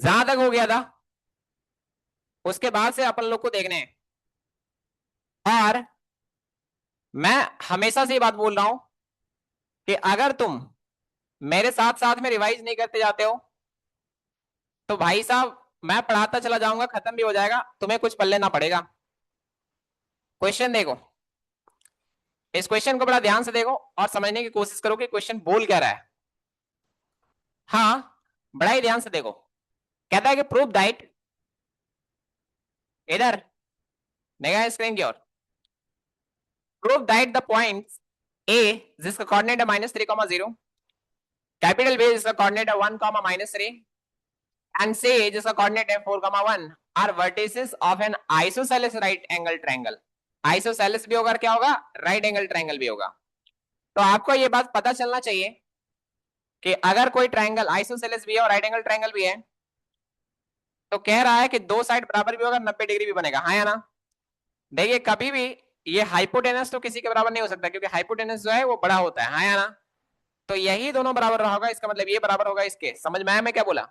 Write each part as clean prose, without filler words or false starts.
जहां तक हो गया था उसके बाद से अपन लोग को देखने हैं। और मैं हमेशा से ये बात बोल रहा हूं कि अगर तुम मेरे साथ साथ में रिवाइज नहीं करते जाते हो तो भाई साहब मैं पढ़ाता चला जाऊंगा, खत्म भी हो जाएगा, तुम्हें कुछ पढ़ लेना पड़ेगा। क्वेश्चन देखो, इस क्वेश्चन को बड़ा ध्यान से देखो और समझने की कोशिश करो कि क्वेश्चन बोल क्या रहा है। हाँ, बड़ा ही ध्यान से देखो। कहता है कि प्रूव दैट, इधर निगाह स्क्रीन की ओर, prove that the point A जिसका कोऑर्डिनेट है -3,0, कैपिटल बी जिसका कोऑर्डिनेट है 1,-3 एंड सी जिसका कोऑर्डिनेट है 4,1 are vertices of an isosceles right angle triangle. Isosceles भी होगा, क्या होगा, राइट एंगल ट्रायंगल भी होगा। तो आपको ये बात पता चलना चाहिए कि अगर कोई ट्रायंगल आइसोसेलेस भी है और राइट एंगल ट्रायंगल भी है तो कह रहा है कि दो साइड बराबर भी होगा, 90 डिग्री भी बनेगा, हाँ या ना। देखिए कभी भी ये हाइपोटेनस तो किसी के बराबर नहीं हो सकता क्योंकि हाइपोटेनस जो है वो बड़ा होता है, हाँ या ना। तो यही दोनों बराबर रहा होगा, इसका मतलब ये बराबर होगा इसके। समझ में आया मैं क्या बोला?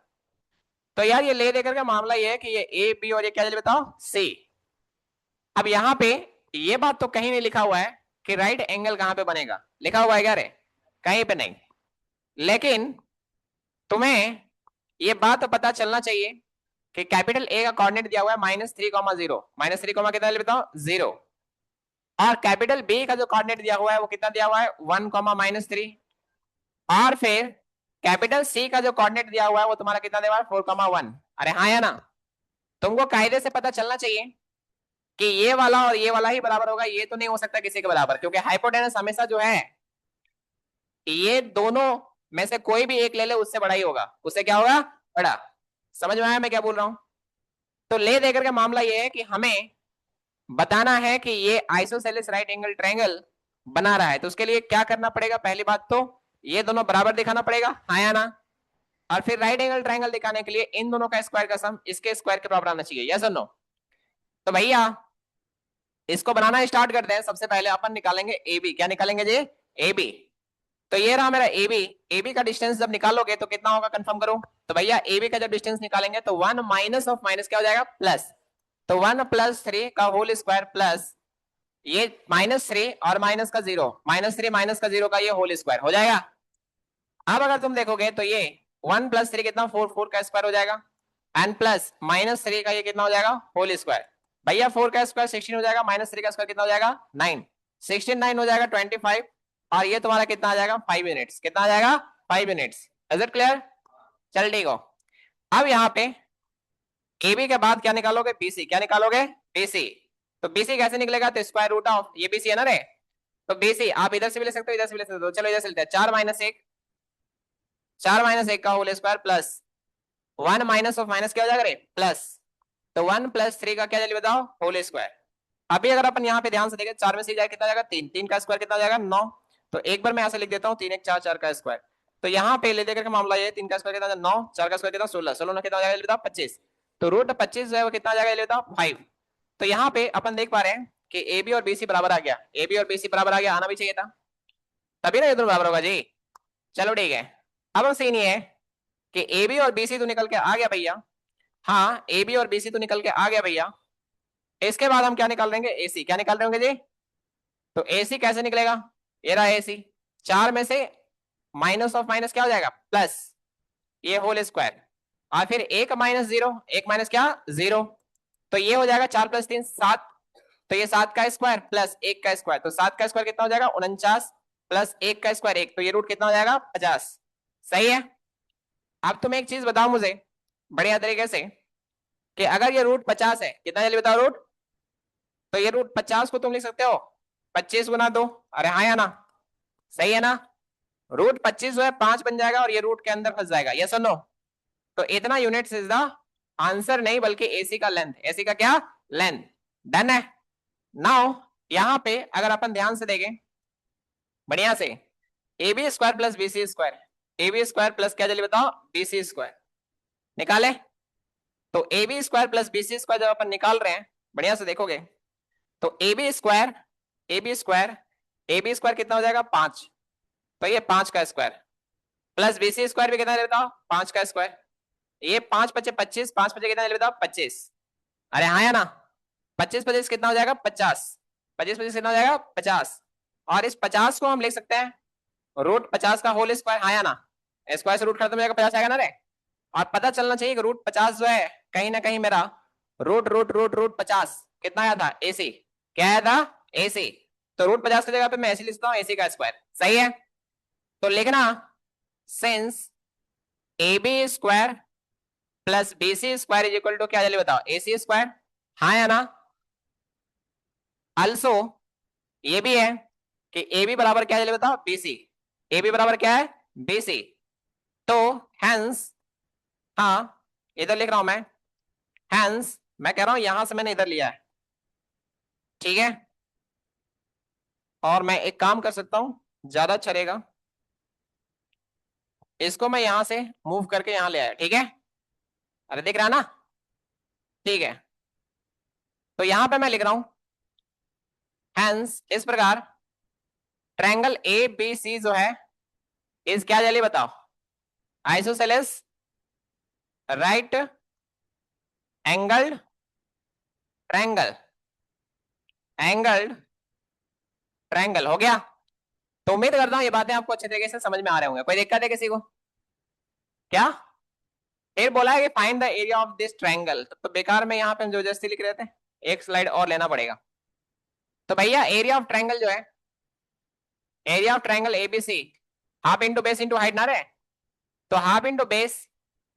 तो यार ये ले देकर का मामला ये है कि ये ए बी और ये क्या बताओ सी। अब यहाँ पे ये बात तो कहीं नहीं लिखा हुआ है कि राइट एंगल कहां पे बनेगा, लिखा हुआ है क्या रे? कहीं पे नहीं। लेकिन तुम्हें ये बात तो पता चलना चाहिए कि कैपिटल ए का कोऑर्डिनेट दिया हुआ है -3,0, -3, कितना बताओ 0। और कैपिटल बी का जो कोऑर्डिनेट दिया हुआ है वो कितना दिया हुआ है 1, -3। और फिर कैपिटल सी का जो कोऑर्डिनेट दिया हुआ है वो तुम्हारा कितना दिया हुआ है 4,1। अरे हाँ या ना। तुमको कायदे से पता चलना चाहिए कि ये वाला और ये वाला ही बराबर होगा, ये तो नहीं हो सकता किसी के बराबर, क्योंकि हाइपोटेनस हमेशा जो है ये दोनों में से कोई भी एक ले ले उससे बड़ा ही होगा, उससे क्या होगा, बड़ा। समझ में आया मैं क्या बोल रहा हूं? तो ले देकर के मामला ये है कि हमें बताना है कि ये आइसोसेलेस राइट एंगल ट्रायंगल बना रहा है। तो उसके लिए क्या करना पड़ेगा, पहली बात तो ये दोनों बराबर दिखाना पड़ेगा, हाँ या ना। और फिर राइट एंगल ट्रायंगल दिखाने के लिए इन दोनों का स्क्वायर का सम इसके स्क्वायर के बराबर आना चाहिए, यस और नो। तो भैया इसको बनाना स्टार्ट करते हैं। सबसे पहले अपन निकालेंगे ए बी। क्या निकालेंगे जी? A B. तो ये रहा मेरा ए बी। ए बी का डिस्टेंस जब निकालोगे तो कितना होगा, कंफर्म करो। तो भैया ए बी का जब डिस्टेंस निकालेंगे तो 1 माइनस ऑफ माइनस क्या हो जाएगा, प्लस। तो 1 + 3 का होल स्क्वायर प्लस ये -3 और माइनस का 0, -3 माइनस का 0 का ये होल स्क्वायर हो जाएगा। अब अगर तुम देखोगे तो ये 1 + 3 कितना 4, 4 का स्क्वायर हो जाएगा एंड प्लस -3 का ये कितना हो जाएगा होल स्क्वायर। भैया 4 का स्क्वायर 16 हो जाएगा, -3 का स्क्वायर कितना हो जाएगा 9, 16 9 हो जाएगा 25। और ये तुम्हारा कितना आ जाएगा 5 यूनिट्स। कितना आ जाएगा 5 यूनिट्स। Is it clear? चल ठीक हो। अब यहाँ पे AB के बाद क्या निकालोगे, BC। क्या निकालोगे, BC। तो BC कैसे निकलेगा, तो स्क्वायर रूट ऑफ ये BC है ना रे। तो BC आप इधर से भी ले सकते हो इधर से भी ले सकते हो। चलो इधर से लेते हैं 4 - 1 का whole square plus 1 minus of minus क्या हो जाएगा रे, प्लस। तो 1 + 3 का क्या चलिए बताओ होल स्क्वायर। अभी अगर अपन यहाँ पे ध्यान से देखें 4 में से जाए कितना जाएगा 3, 3 का स्क्वायर कितना जाएगा 9। तो एक बार मैं ऐसे लिख देता हूँ 3 1 4 4 का स्क्वायर। तो यहाँ पे ले देकर के मामला ये 3 का स्क्वायर कितना 9, 4 का स्क्वायर कितना 16, 16 ना कितना जाएगा बताओ 25। तो रूट 25 जो है वो कितना जाएगा बताओ 5। तो यहाँ पे अपन देख पा रहे हैं कि ए बी और बी सी बराबर आ गया, ए बी और बी सी बराबर आ गया, आना भी चाहिए था तभी ना ये दोनों बराबर होगा जी। चलो ठीक है। अब सीन ये है कि ए बी और बी सी तो निकल के आ गया भैया। हाँ ए बी और बी सी तो निकल के आ गया भैया। इसके बाद हम क्या निकाल देंगे, ए सी। क्या निकाल रहे होंगे जी? तो ए सी कैसे निकलेगा, ये रहा ए सी। 4 में से माइनस ऑफ माइनस क्या हो जाएगा, प्लस ये होल स्क्वायर। और फिर 1 - 0, 1 माइनस क्या 0। तो ये हो जाएगा 4 + 3 7। तो ये 7 का स्क्वायर प्लस 1 का स्क्वायर। तो 7 का स्क्वायर कितना हो जाएगा 49 प्लस 1 का स्क्वायर 1। तो ये रूट कितना हो जाएगा 50। सही है। अब तुम एक चीज बताओ मुझे बढ़िया तरीके से कि अगर ये रूट 50 है, कितना जल्दी बताओ रूट। तो ये रूट 50 को तुम लिख सकते हो 25 × 2। अरे हाँ या ना, सही है ना। रूट 25 जो है 5 बन जाएगा और ये रूट के अंदर फंस जाएगा, यस और नो। तो इतना यूनिट्स इज द आंसर, नहीं बल्कि एसी का लेंथ। एसी का क्या लेंथ। डन है। नाउ यहां पे अगर अपन ध्यान से देखें बढ़िया से, A B square plus B C square, A B square plus क्या जल्दी बताओ बी सी स्क्वायर निकाले। तो A B square plus B C square जब अपन निकाल रहे हैं बढ़िया से देखोगे तो A B square, A B square, A B square कितना हो जाएगा 5। तो ये 5 का square plus B C square भी कितना बताओ 5 का स्क्वायर। ये 5 पचे 25, 5 पचे कितना बताओ 25। अरे हाँ या ना, 25 25 कितना हो जाएगा 50, 25 25 कितना हो जाएगा 50। और इस 50 को हम लिख सकते हैं रूट 50 का होल स्क्वायर, हाँ या ना, स्क्वायर से रूट खत्म हो जाएगा 50 आएगा ना रे। और पता चलना चाहिए कि रूट 50 जो है कहीं ना कहीं मेरा रूट रूट रूट रूट 50 कितना आया था एसी, क्या आया था एसी। तो रूट 50 की जगह पे मैं ऐसे लिखता हूँ एसी का स्क्वायर, सही है। तो लिखना since A B square plus B C square is equal to क्या, जल्दी बताओ ए सी स्क्वायर, हाँ या ना। अल्सो ये भी है कि ए बी बराबर क्या है, जल्दी बताओ बी सी, ए बी बराबर क्या है बी सी। तो हेंस, हाँ इधर लिख रहा हूं मैं, हेंस मैं कह रहा हूं यहां से मैंने इधर लिया है, ठीक है। और मैं एक काम कर सकता हूं ज्यादा अच्छा रहेगा, इसको मैं यहां से मूव करके यहां ले आया, ठीक है। अरे दिख रहा है ना, ठीक है। तो यहां पे मैं लिख रहा हूं हेंस इस प्रकार ट्रायंगल ए बी सी जो है इस क्या, जल्दी बताओ isosceles right angled triangle, angled triangle हो गया। तो उम्मीद करता हूं ये बातें आपको अच्छे तरीके से समझ में आ रहे होंगे, कोई दिक्कत है किसी को क्या। फिर बोला है कि find the area of this triangle, तो बेकार में यहाँ पे हम जबरदस्ती लिख रहे थे, एक स्लाइड और लेना पड़ेगा। तो भैया एरिया ऑफ ट्रायंगल जो है, area of triangle ABC half into base into height ना रहे, तो हाफ इंटू बेस,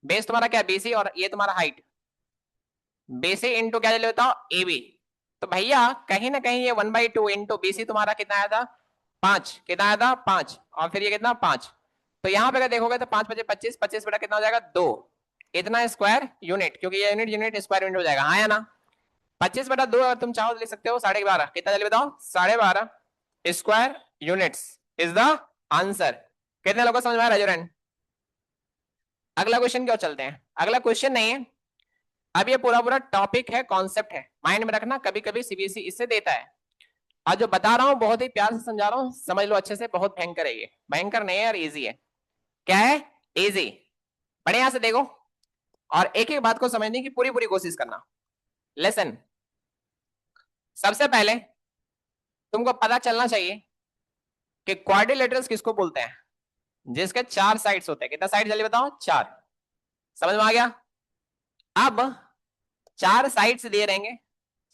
बेस तुम्हारा क्या बीसी और ये तुम्हारा हाइट, बीसी इंटू क्या लेता हूं एबी। तो भैया कहीं ना कहीं ये 1/2 इंटू बीसी तुम्हारा कितना आया था 5, कितना आया था 5, और फिर ये कितना 5। तो यहाँ पे अगर देखोगे तो 5 बचे 25, 25 बटा कितना हो जाएगा 2, इतना स्क्वायर यूनिट, क्योंकि ये यूनिट यूनिट स्क्वायर यूनिट हो जाएगा, हाँ या ना। 25/2 अगर तुम चाहो तो लिख सकते हो 12.5, कितना जल्दी बताओ 12.5 square units is the answer. कितने लोगों को समझ में आ रहा है राजू? अगला क्वेश्चन क्यों चलते हैं, अगला क्वेश्चन नहीं है, अब ये पूरा पूरा टॉपिक है, कॉन्सेप्ट है, माइंड में रखना, कभी कभी सीबीएसई इससे देता है। और जो बता रहा हूं बहुत ही प्यार से समझा रहा हूं, समझ लो अच्छे से, बहुत भयंकर है ये, भयंकर नहीं है यार, इजी है। क्या है इजी, बड़े यहां से देखो और एक एक बात को समझने की पूरी पूरी कोशिश करना। लेसन, सबसे पहले तुमको पता चलना चाहिए कि क्वाड्रिलेटरल्स किसको बोलते हैं, जिसके 4 साइड्स होते हैं, कितना साइड जल्दी बताओ 4, समझ में आ गया। अब 4 साइड्स दिए रहेंगे,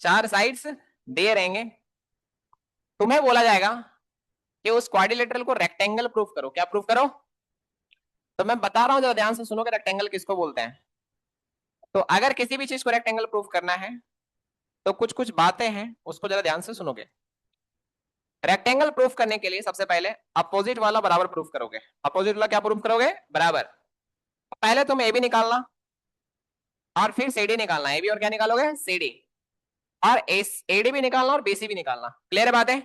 4 साइड्स दिए रहेंगे, तुम्हें बोला जाएगा कि उस क्वाड्रिलेटरल को रेक्टेंगल प्रूफ करो, क्या प्रूफ करो। तो मैं बता रहा हूं जरा ध्यान से सुनो कि रेक्टेंगल किसको बोलते हैं। तो अगर किसी भी चीज को रेक्टेंगल प्रूफ करना है तो कुछ कुछ बातें हैं, उसको जरा ध्यान से सुनोगे। रेक्टेंगल प्रूफ करने के लिए सबसे पहले अपोजिट वाला बराबर प्रूफ करोगे, अपोजिट वाला क्या प्रूफ करोगे बराबर। पहले तुम ए बी निकालना और फिर सी डी निकालना, ए बी और क्या निकालोगे सी डी, और ए डी भी निकालना और बीसी भी निकालना, क्लियर है बात है।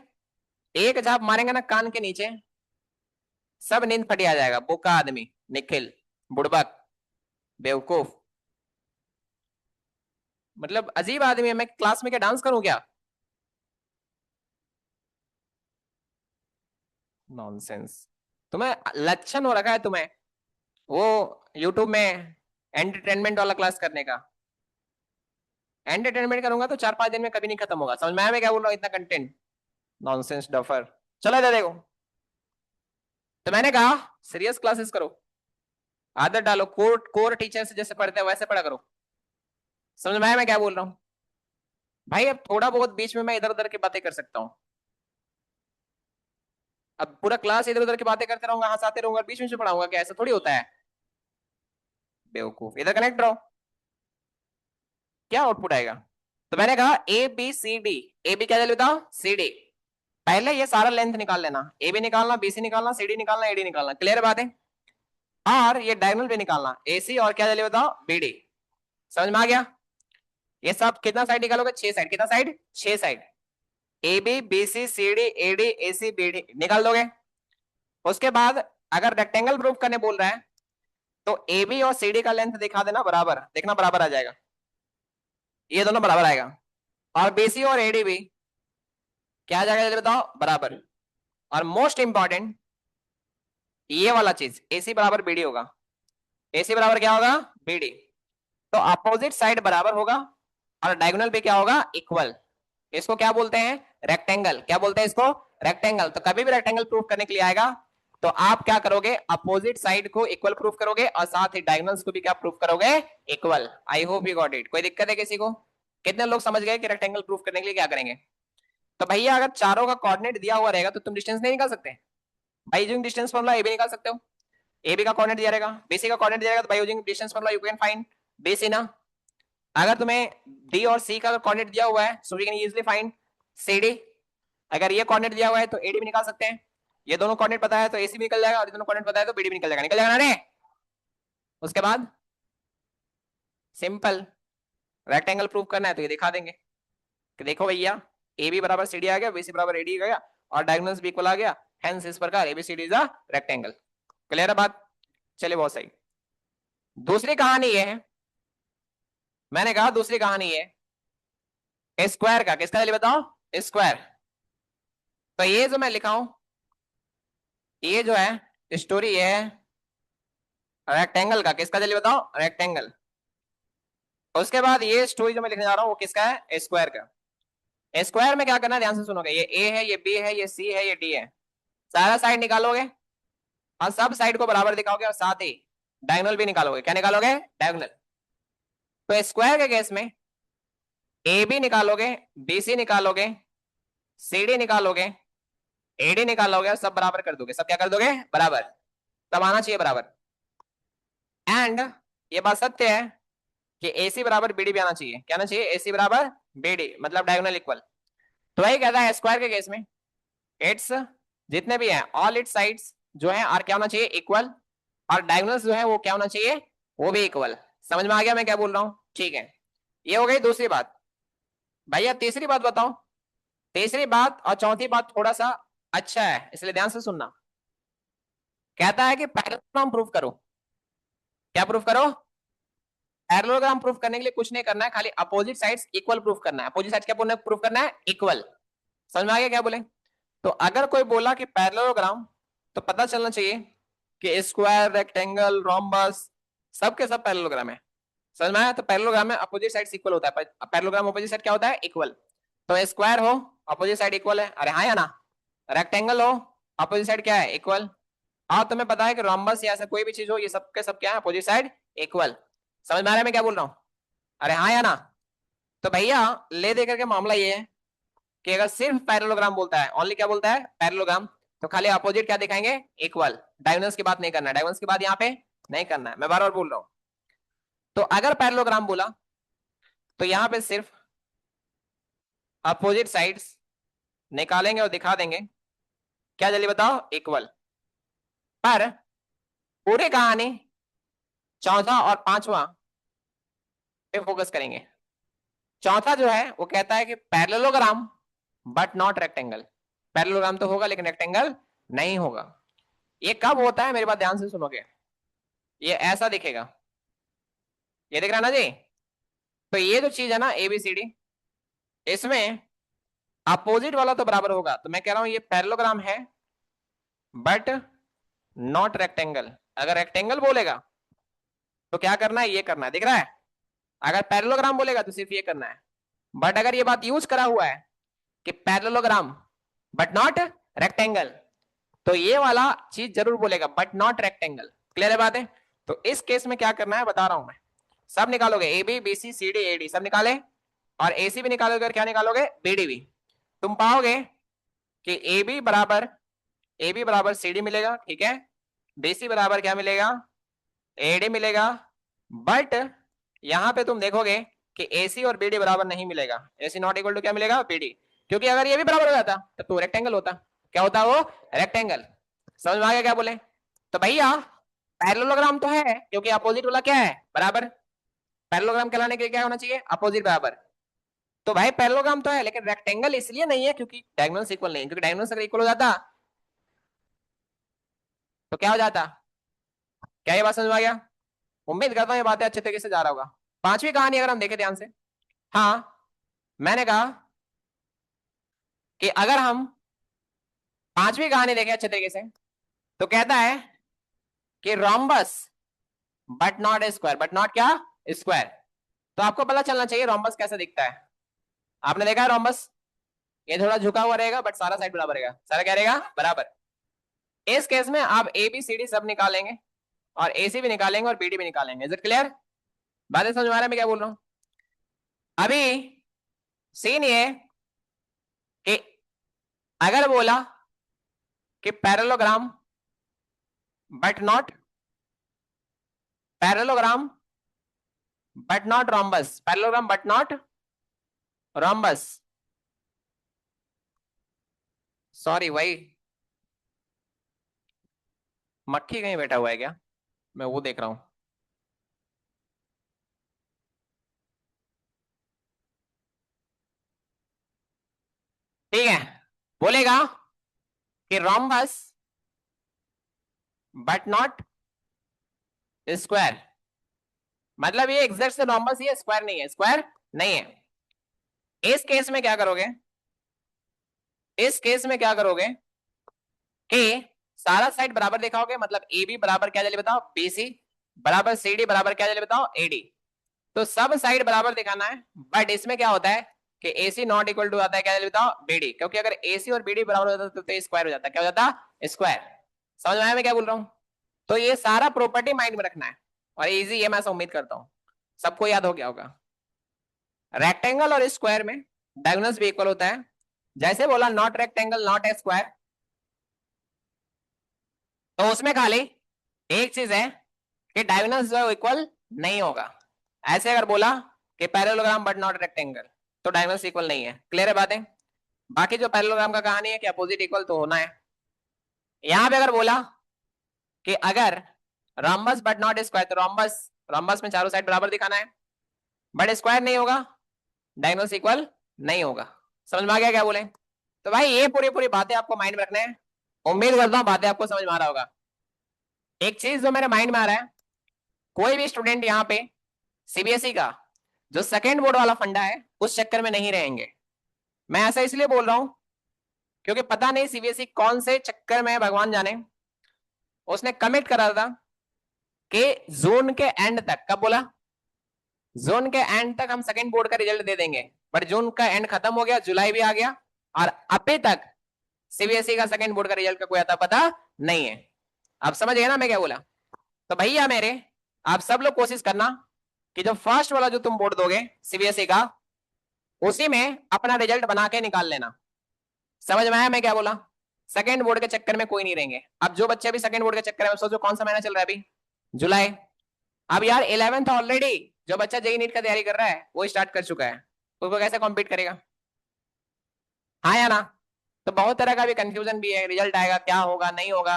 एक झाप मारेंगे ना कान के नीचे, सब नींद फटी आ जाएगा, बोका आदमी, निखिल, बुड़बक, बेवकूफ, मतलब अजीब आदमी है। मैं क्लास में क्या डांस करूं क्या, नॉनसेंस। तुम्हें लक्षण हो रखा है तुम्हें वो यूट्यूब में एंटरटेनमेंट वाला क्लास करने का। एंटरटेनमेंट करूंगा तो 4-5 दिन में कभी नहीं खत्म होगा, समझ में आया मैं क्या बोल रहा हूँ, इतना कंटेंट, नॉनसेंस डफर। चलो इधर देखो, तो मैंने कहा सीरियस क्लासेस करो, आदत डालो, कोर कोर टीचर से जैसे पढ़ते हैं वैसे पढ़ा करो, समझ में आया मैं क्या बोल रहा हूँ। भाई अब थोड़ा बहुत बीच में मैं इधर उधर की बातें कर सकता हूँ, अब पूरा क्लास इधर उधर की बातें करते रहूंगा, हंसाते रहूंगा, बीच में से पढ़ाऊंगा क्या, ऐसा थोड़ी होता है बेवकूफ। इधर कनेक्ट रहो, क्या आउटपुट आएगा। तो मैंने कहा A B C D, A B क्या लेता सी डी, पहले ये सारा लेंथ निकाल लेना, ए बी निकालना, बी सी निकालना, सी डी निकालना, ए डी निकालना, क्लियर बात है। और ये डायगोनल भी निकालना, ए सी और क्या चले बताओ बी डी, समझ में आ गया। ये सब कितना साइड निकालोगे 6 साइड, कितना side 6 side, A B B C C D A D A C B D निकाल दोगे। उसके बाद अगर रेक्टेंगल प्रूफ करने बोल रहा है तो ए बी और सी डी का लेंथ दिखा देना बराबर, देखना बराबर आ जाएगा, ये दोनों बराबर आएगा। और बीसी और एडी भी क्या आ जाएगा जल्दी बताओ बराबर। और मोस्ट इंपॉर्टेंट ये वाला चीज एसी बराबर बीडी होगा, एसी बराबर क्या होगा BD। तो अपोजिट साइड बराबर होगा और डायगोनल पे क्या होगा, इक्वल। इसको क्या बोलते हैं, रेक्टेंगल। क्या बोलते हैं इसको, रेक्टेंगल। तो कभी भी रेक्टेंगल प्रूफ करने के लिए आएगा तो आप क्या करोगे, अपोजिट साइड को इक्वल प्रूफ करोगे और साथ ही डायगोनल्स को भी क्या प्रूफ करोगे, equal. I hope you got it. कोई दिक्कत है किसी को, कितने लोग समझ गए कि रेक्टेंगल प्रूफ करने के लिए क्या करेंगे। तो भैया अगर चारों का कोऑर्डिनेट दिया हुआ रहेगा तो तुम डिस्टेंस नहीं निकाल सकते भाई, यूजिंग डिस्टेंस फॉर्मूला ए भी निकाल सकते हो। ए बी का कोऑर्डिनेट दिया रहेगा, बीसी का कोऑर्डिनेट दिया रहेगा, तो भाई using distance formula you can find BC ना। अगर तुम्हें डी और सी का कोऑर्डिनेट दिया हुआ है so we can easily find CD. अगर ये कोऑर्डिनेट दिया हुआ है तो एडी भी निकाल सकते हैं। ये दोनों कोऑर्डिनेट पता है तो एसी भी निकल जाएगा और ये दोनों कोऑर्डिनेट पता है तो बीडी भी निकल जाएगा। निकल जाएगा ना रे। उसके बाद सिंपल रेक्टेंगल प्रूव करना है तो ये दिखा देंगे कि देखो भैया ए बी बराबर सी डी आ गया, बी सी बराबर ए डी आ गया और डायगोनल्स भी इक्वल आ गया, हेंस इस प्रकार ABCD is a rectangle. Clear है बात, चलिए बहुत सही। दूसरी कहानी ये है, मैंने कहा दूसरी कहानी ये स्क्वायर का। किसका चलिए बताओ, स्क्वायर। तो ये जो मैं लिखा हूं ये जो है स्टोरी ये है रेक्टेंगल का। किसका चलिए बताओ, रेक्टेंगल। उसके बाद ये स्टोरी जो मैं लिखने जा रहा हूँ वो किसका है, स्क्वायर का। स्क्वायर में क्या करना है ध्यान से सुनोगे, ये ए है, ये बी है, ये सी है, ये डी है। सारा साइड निकालोगे और सब साइड को बराबर दिखाओगे और साथ ही डायगोनल भी निकालोगे। क्या निकालोगे, डायगोनल। तो स्क्वायर के केस में ए बी निकालोगे, बी सी निकालोगे, सी डी निकालोगे, एडी निकालोगे और सब बराबर कर दोगे। सब क्या कर दोगे, बराबर। तब आना चाहिए बराबर। एंड ये बात सत्य है कि एसी बराबर बीडी भी आना चाहिए। क्या आना चाहिए, एसी बराबर बीडी, मतलब डायगोनल इक्वल। तो वही कहता है स्क्वायर के केस में इट्स जितने भी हैं ऑल इट्स साइड्स जो है आर क्या होना चाहिए, इक्वल। और डायगोनल्स जो है वो क्या होना चाहिए, वो भी इक्वल। समझ में आ गया मैं क्या बोल रहा हूं, ठीक है। ये हो गई दूसरी बात। भैया तीसरी बात बताओ। तीसरी बात और चौथी बात थोड़ा सा अच्छा है इसलिए ध्यान से सुनना। कहता है कि पैरेललोग्राम प्रूफ करो। क्या प्रूफ करो, पैरेललोग्राम प्रूफ करने के लिए कुछ नहीं करना है, खाली अपोजिट साइड्स इक्वल प्रूफ करना है। अपोजिट साइड्स क्या प्रूफ करना है, इक्वल। समझ में आ गया क्या बोले। तो अगर कोई बोला कि पैरेललोग्राम तो पता चलना चाहिए कि स्क्वायर, रेक्टेंगल, रोम्बस सबके सब पैरेललोग्राम है। समझ में आया। तो पैरेललोग्राम में अपोजिट साइड्स इक्वल होता है। पैरेललोग्राम अपोजिट साइड क्या होता है, इक्वल। तो स्क्वायर हो अपोजिट साइड इक्वल है, अरे हाँ या ना। रेक्टेंगल हो अपोजिट साइड क्या है, इक्वल। और तुम्हें पता है कि रोम्बस या ऐसा कोई भी चीज हो ये सबके सब क्या है, अपोजिट साइड इक्वल। समझ में आ रहा है मैं क्या बोल रहा हूँ, अरे हाँ या ना। तो भैया ले दे करके मामला ये है कि अगर सिर्फ पैरेललोग्राम बोलता है, ओनली क्या बोलता है, पैरेललोग्राम, तो खाली अपोजिट क्या दिखाएंगे, इक्वल। डायगोनल्स की बात नहीं करना है, डायगोनल्स की बात यहाँ पे नहीं करना है, मैं बार बार बोल रहा हूँ। तो अगर पैरेललोग्राम बोला तो यहाँ पे सिर्फ अपोजिट साइड्स निकालेंगे और दिखा देंगे क्या, जल्दी बताओ, इक्वल। पर पूरी कहानी चौथा और पांचवा पे फोकस करेंगे। चौथा जो है वो कहता है कि parallelogram but not rectangle. Parallelogram तो होगा लेकिन रेक्टेंगल नहीं होगा। ये कब होता है, मेरी बात ध्यान से सुनोगे। ये ऐसा दिखेगा, ये दिख रहा है ना जी। तो ये जो चीज है ना एबीसीडी, इसमें अपोजिट वाला तो बराबर होगा। तो मैं कह रहा हूं ये पैरेललोग्राम है बट नॉट रेक्टेंगल। अगर रेक्टेंगल बोलेगा तो क्या करना है, ये करना है, दिख रहा है। अगर पैरेललोग्राम बोलेगा तो सिर्फ ये करना है। बट अगर ये बात यूज करा हुआ है कि पैरेललोग्राम बट नॉट रेक्टेंगल, तो ये वाला चीज जरूर बोलेगा, बट नॉट रेक्टेंगल। क्लियर है बात है। तो इस केस में क्या करना है बता रहा हूं मैं। सब निकालोगे, A B B C C D A D सब निकाले, और ए सी भी निकालोगे और क्या निकालोगे, बी डी भी। तुम पाओगे कि ए बी बराबर सी डी मिलेगा, ठीक है। बी सी बराबर क्या मिलेगा, ए डी मिलेगा। बट यहां पे तुम देखोगे कि ए सी और बी डी बराबर नहीं मिलेगा। ए सी नॉट इक्वल टू क्या मिलेगा, बी डी। क्योंकि अगर ये भी बराबर हो जाता तब तो रेक्टेंगल होता। क्या होता वो, रेक्टेंगल। समझ में आ गया क्या बोले। तो भैया पैरेललोग्राम तो है क्योंकि अपोजिट वाला क्या है, बराबर। पैरेललोग्राम कहलाने के लिए क्या होना चाहिए, अपोजिट बराबर। तो भाई पैरेललोग्राम तो है लेकिन रेक्टेंगल इसलिए नहीं है क्योंकि डायगोनल्स इक्वल नहीं। क्योंकि डायगोनल्स अगर इक्वल हो जाता तो क्या हो जाता। क्या ये बात समझ में आ गया। उम्मीद करता हूँ ये बातें अच्छे तरीके से जा रहा होगा। पांचवी कहानी अगर हम देखें ध्यान से, हाँ मैंने कहा कि अगर हम पांचवी कहानी देखें अच्छे तरीके से तो कहता है कि rhombus but not square, but not क्या, स्क्वायर। तो आपको पता चलना चाहिए रोम्बस कैसा दिखता है। आपने देखा है रोम्बस, ये थोड़ा झुका हुआ रहेगा बट सारा साइड बराबर रहेगा, सारा क्या रहेगा, बराबर। इस केस में आप ए बी सी डी सब निकालेंगे और ए सी भी निकालेंगे और बी डी भी निकालेंगे। Is it clear? बातें समझ में आ रहा है मैं क्या बोल रहा हूँ? अभी सीन ये कि अगर बोला कि parallelogram but not, parallelogram but not rhombus, parallelogram but not rhombus, sorry वही मक्खी कहीं बैठा हुआ है क्या, मैं वो देख रहा हूं। ठीक है, बोलेगा कि रोम्बस बट नॉट स्क्वायर, मतलब ये एग्जैक्ट से रोम्बस ही है, स्क्वायर नहीं है, स्क्वायर नहीं है। इस केस में क्या करोगे, इस केस में क्या करोगे कि सारा साइड बराबर दिखाओगे, मतलब ए बी बराबर क्या चले बताओ, बी सी बराबर सी डी बराबर क्या चले बताओ, ए डी। तो सब साइड बराबर दिखाना है, बट इसमें क्या होता है कि ए सी नॉट इक्वल टू आता है क्या चले बताओ, बी डी, क्योंकि अगर ए सी और बी डी बराबर हो जाता तो स्क्वायर हो जाता, क्या हो जाता, स्क्वायर। समझ में आया मैं क्या बोल रहा हूँ? तो ये सारा प्रॉपर्टी माइंड में रखना है और इजी है, मैं उम्मीद करता हूँ सबको याद हो गया होगा। रेक्टेंगल और स्क्वायर में डायगोनल्स भी इक्वल होता है, जैसे बोला not rectangle not a square, तो उसमें खाली एक चीज है कि डायगोनल्स जो है इक्वल नहीं होगा। ऐसे अगर बोला कि पैरेललोग्राम बट नॉट रेक्टेंगल, तो डायगोनल्स इक्वल नहीं है। क्लियर है बातें? बाकी जो पैरेललोग्राम का कहानी है कि अपोजिट इक्वल तो होना है। यहां पे अगर बोला कि अगर रोम्बस बट नॉट स्क्वायर, तो रोम्बस, रोम्बस में चारों साइड बराबर दिखाना है, बट स्क्वायर नहीं होगा, डायगोनल्स इक्वल नहीं होगा। समझ में आ गया क्या बोले? तो भाई ये पूरी पूरी बातें आपको माइंड में रखना है। उम्मीद करता हूँ बातें आपको समझ में आ रहा होगा। एक चीज जो मेरे माइंड में आ रहा है, कोई भी स्टूडेंट यहाँ पे सीबीएसई का जो सेकेंड बोर्ड वाला फंडा है उस चक्कर में नहीं रहेंगे। मैं ऐसा इसलिए बोल रहा हूं क्योंकि पता नहीं सीबीएसई कौन से चक्कर में भगवान जाने, उसने कमिट करा था कि जून के एंड तक, कब बोला, जून के एंड तक हम सेकेंड बोर्ड का रिजल्ट दे देंगे। बट जून का एंड खत्म हो गया, जुलाई भी आ गया और अभी तक सीबीएसई का सेकेंड बोर्ड का रिजल्ट का कोई आता पता नहीं है। आप समझ गए ना मैं क्या बोला? तो भैया मेरे, आप सब लोग कोशिश करना कि जो फर्स्ट वाला जो तुम बोर्ड दोगे सीबीएसई का, उसी में अपना रिजल्ट बना के निकाल लेना। समझ में आया मैं क्या बोला? सेकंड बोर्ड के चक्कर में कोई नहीं रहेंगे। अब जो बच्चे अभी सेकंड बोर्ड के चक्कर में, सोचो कौन सा महीना चल रहा है अभी, जुलाई। अब यार 11th ऑलरेडी, जो बच्चा जेई नीट का तैयारी कर रहा है वो स्टार्ट कर चुका है, उसको कैसे कॉम्पीट करेगा? हाँ या ना? तो बहुत तरह का भी कंफ्यूजन भी है, रिजल्ट आएगा क्या होगा नहीं होगा,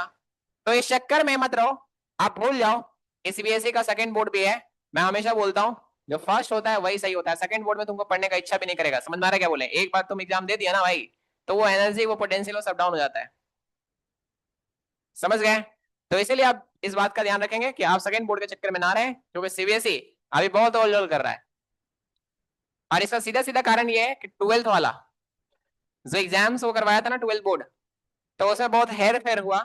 तो इस चक्कर में मत रहो। आप भूल जाओ कि सीबीएसई का सेकंड बोर्ड भी है। मैं हमेशा बोलता हूँ जो फर्स्ट होता है वही सही होता है, सेकंड बोर्ड में तुमको पढ़ने का इच्छा भी नहीं करेगा। समझ में आ रहा है क्या बोले? एक बार तुम एग्जाम दे दिया ना भाई, तो वो एनर्जी वो पोटेंशियल सब डाउन हो जाता है। समझ गए? तो इसीलिए आप इस बात का ध्यान रखेंगे कि आप सेकंड बोर्ड के चक्कर में ना रहे, क्योंकि सीबीएसई अभी बहुत ओल कर रहा है। और इसका सीधा सीधा कारण ये है कि ट्वेल्थ वाला जो एग्जाम्स वो करवाया था ना, ट्वेल्थ बोर्ड, तो उसमें बहुत हेर फेर हुआ,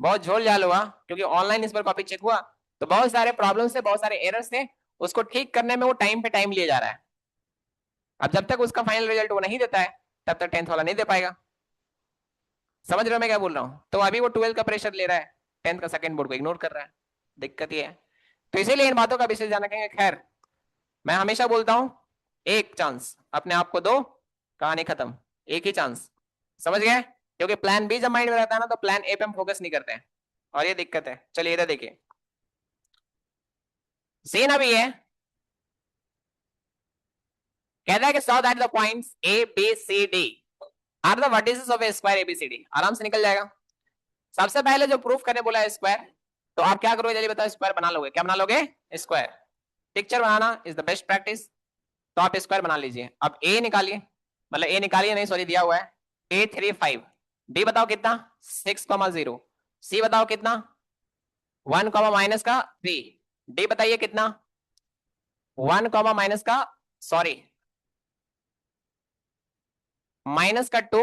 बहुत झोल झाल हुआ, क्योंकि ऑनलाइन इस पर कॉपी चेक हुआ, तो बहुत सारे प्रॉब्लम्स थे, बहुत सारे एरर्स थे। उसको ठीक करने में वो टाइम पे टाइम लिया जा रहा है। अब जब तक उसका फाइनल रिजल्ट वो नहीं देता है तब तक टेंथ वाला नहीं दे पाएगा। समझ रहे हो मैं क्या बोल रहा हूँ? तो अभी वो ट्वेल्थ का प्रेशर ले रहा है, टेंथ का सेकंड बोर्ड को इग्नोर कर रहा है। दिक्कत ये है। तो इसीलिए इन बातों का विशेष ध्यान रखेंगे। खैर, मैं हमेशा बोलता हूँ एक चांस अपने आप को दो, कहानी खत्म, एक ही चांस। समझ गए? क्योंकि प्लान बी जब माइंड में रहता है ना, तो प्लान ए पे हम फोकस नहीं करते हैं, और ये दिक्कत है। चलिए इधर देखिए, सीन अभी है, कहता है कि so that the points A B C D are the vertices of a square ABCD. आराम से निकल जाएगा। सबसे पहले जो प्रूफ करने बोला है स्क्वायर, तो आप क्या करोगे जल्दी बताओ? स्क्वायर बना लोगे। क्या बना लोगे? Square. Picture banana is the best practice. तो आप स्क्वायर बना लीजिए। अब ए निकालिए, मतलब ए निकालिए नहीं, सॉरी दिया हुआ है A35। डी बताओ कितना? 6,0। सी बताओ कितना? 1 माइनस का 3। डी बताइए कितना? 1 माइनस का, सॉरी माइनस का 2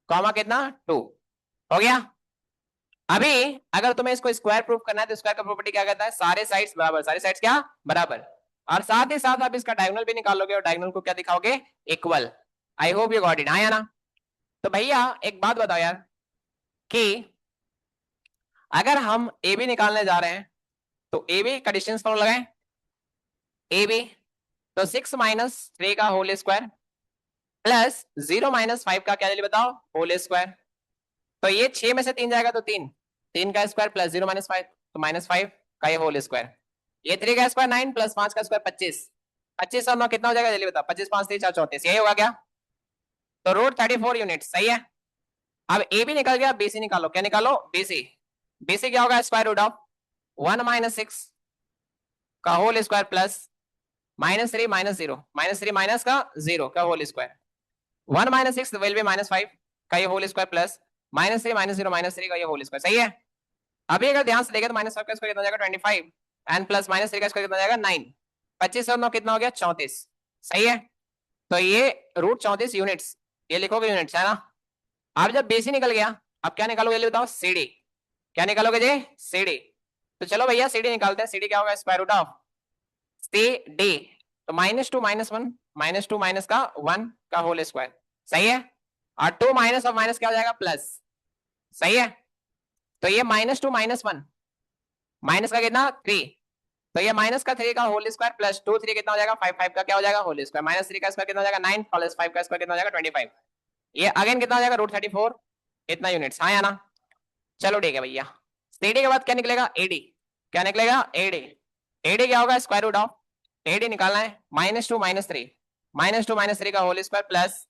कॉमा कितना 2। हो गया? अभी अगर तुम्हें इसको स्क्वायर प्रूफ करना है तो स्क्वायर का प्रॉपर्टी क्या कहता है, सारे साइड्स बराबर, सारे साइड्स क्या बराबर, और साथ ही साथ आप इसका डायगोनल भी निकालोगे और डायगोनल को क्या दिखाओगे, equal. I hope you got it, हाँ या ना। तो भैया एक बात बताओ यार कि अगर हम ए बी निकालने जा रहे हैं तो ए बी का डिस्टेंस कौन लगाएं, ए बी, तो 6 - 3 का होल स्क्वायर प्लस 0 - 5 का क्या बताओ, होल स्क्वायर। तो ये 6 में से 3 जाएगा तो 3, 3 का स्क्वायर प्लस 0 - 5 तो -5 का ये होल स्क्वायर। ये 3 का स्क्वायर 9 प्लस 5 का स्क्वायर 25, 25 और 9 कितना हो जाएगा जल्दी बताओ, 25 5 3 4 34, यही होगा क्या। तो रूट 34 यूनिट सही है। अब ए भी निकल गया, बीसी निकालो, क्या निकालो, बीसी। बीसी क्या होगा, स्क्वायर रूट ऑफ 1 - 6 का होल स्क्वायर प्लस -3 -0 -3 माइनस का 0 का होल स्क्वायर, 1 - 6 विल बी -5 का ये होल स्क्वायर प्लस -3 -0 -3 का ये होल स्क्वायर, सही है। अभी अगर ध्यान से देखें तो -5 का स्क्वायर कितना हो जाएगा 25 एंड प्लस -3 का स्क्वायर कितना हो जाएगा 9, 25 और 9 कितना हो गया 34, सही है। तो ये रूट 34 यूनिट्स, ये लिखोगे यूनिट्स है ना। अब जब बेसी निकल गया, अब क्या निकालोगे ये बताओ, सीडी, क्या निकालोगे जी, सीडी। तो चलो भैया सीडी निकालते हैं, सीडी क्या होगा, स्क्वायर रूट ऑफ सीडी, तो -2 -1 -2 माइनस का 1 का होल स्क्वायर, सही है। और 2 माइनस और माइनस क्या हो जाएगा प्लस, सही है। तो ये -2 -1 माइनस का कितना 3, तो ये माइनस का 3 का होल स्क्वायर प्लस 2 3 कितना हो जाएगा 5 5 का क्या हो जाएगा होल स्क्वायर, -3 का स्क्वायर कितना हो जाएगा 9 प्लस 5 का स्क्वायर कितना हो जाएगा 25, ये अगेन कितना हो जाएगा रूट 34, इतना यूनिट्स, हाँ या ना। चलो ठीक है भैया, सीडी के बाद क्या निकलेगा, एडी, क्या निकलेगा एडी। एडी क्या होगा, स्क्वायर रूट ऑफ, एडी निकालना है -2 -3 -2 -3 का होल स्क्वायर प्लस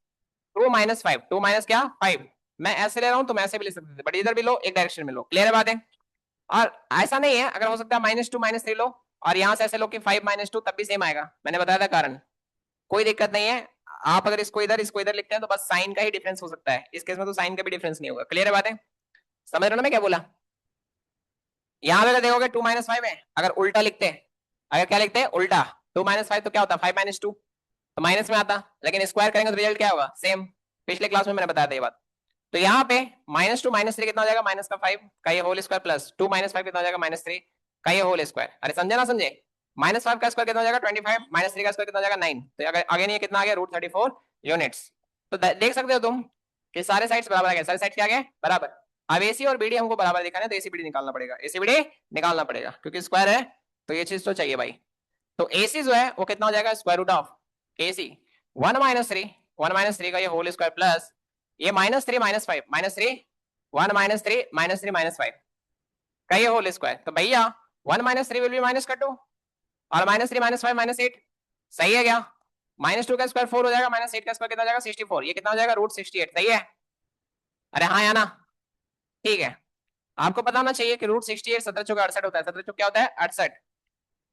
2 -5, 2 माइनस क्या 5, मैं ऐसे ले रहा हूं तुम ऐसे भी ले सकते थे, बट इधर भी लो एक डायरेक्शन में लो, क्लियर है बात है। और ऐसा नहीं है, अगर हो सकता है -2 -3 लो और यहां से ऐसे लो कि 5 -2 तब भी सेम आएगा, मैंने बताया था कारण, कोई दिक्कत नहीं है। आप अगर इसको इधर लिखते हैं तो बस साइन का ही डिफरेंस हो सकता है, इस केस में तो साइन का भी डिफरेंस नहीं होगा, क्लियर है बात है, समझ रहे हो ना मैं क्या बोला। यहाँ पे अगर देखोगे 2 -5 है, अगर उल्टा लिखते हैं, अगर क्या लिखते हैं उल्टा, 2 -5 तो क्या होता है 5 - 2 तो माइनस में आता, लेकिन स्क्वायर करेंगे तो रिजल्ट क्या होगा सेम, पिछले क्लास में मैंने बताया था ये बात। तो यहाँ पे -2 -3 कितना हो जाएगा माइनस का 5 का ये होल स्क्वायर प्लस 2 -5 कितना हो जाएगा -3 का ये होल स्क्वायर, अरे समझे ना समझे, -5 का स्क्वायर कितना हो जाएगा 25 -3 का स्क्वायर कितना हो जाएगा 9, तो अगर अगेन ये कितना आ गया रूट 34 यूनिट्स। तो देख सकते हो तुम कि सारे साइड्स बराबर आ गए, सारे साइड क्या आ गए बराबर। अब एसी और बीडी हमको बराबर दिखाना है तो एसी बीडी निकालना पड़ेगा, एसी बीडी निकालना पड़ेगा क्योंकि स्क्वायर है तो ये चीज तो चाहिए भाई। तो एसी जो है वो कितना हो जाएगा स्क्वायर रूट ऑफ एसी 1 -3 1 -3 का ये होल स्क्वायर प्लस ये -3 -5 -3 1 -3 -3 -5 का ये होल स्क्वायर। तो भैया 1 -3 विल बी माइनस का 2 और -3 -5 -8 सही है क्या, -2 का स्क्वायर 4 हो जाएगा -8 का स्क्वायर कितना हो जाएगा 64, ये कितना हो जाएगा रूट 68, सही है। अरे हाँ या ना, ठीक है। आपको पता होना चाहिए कि रूट 68 17 चौका 68 होता है, 17 चौक क्या होता है 68,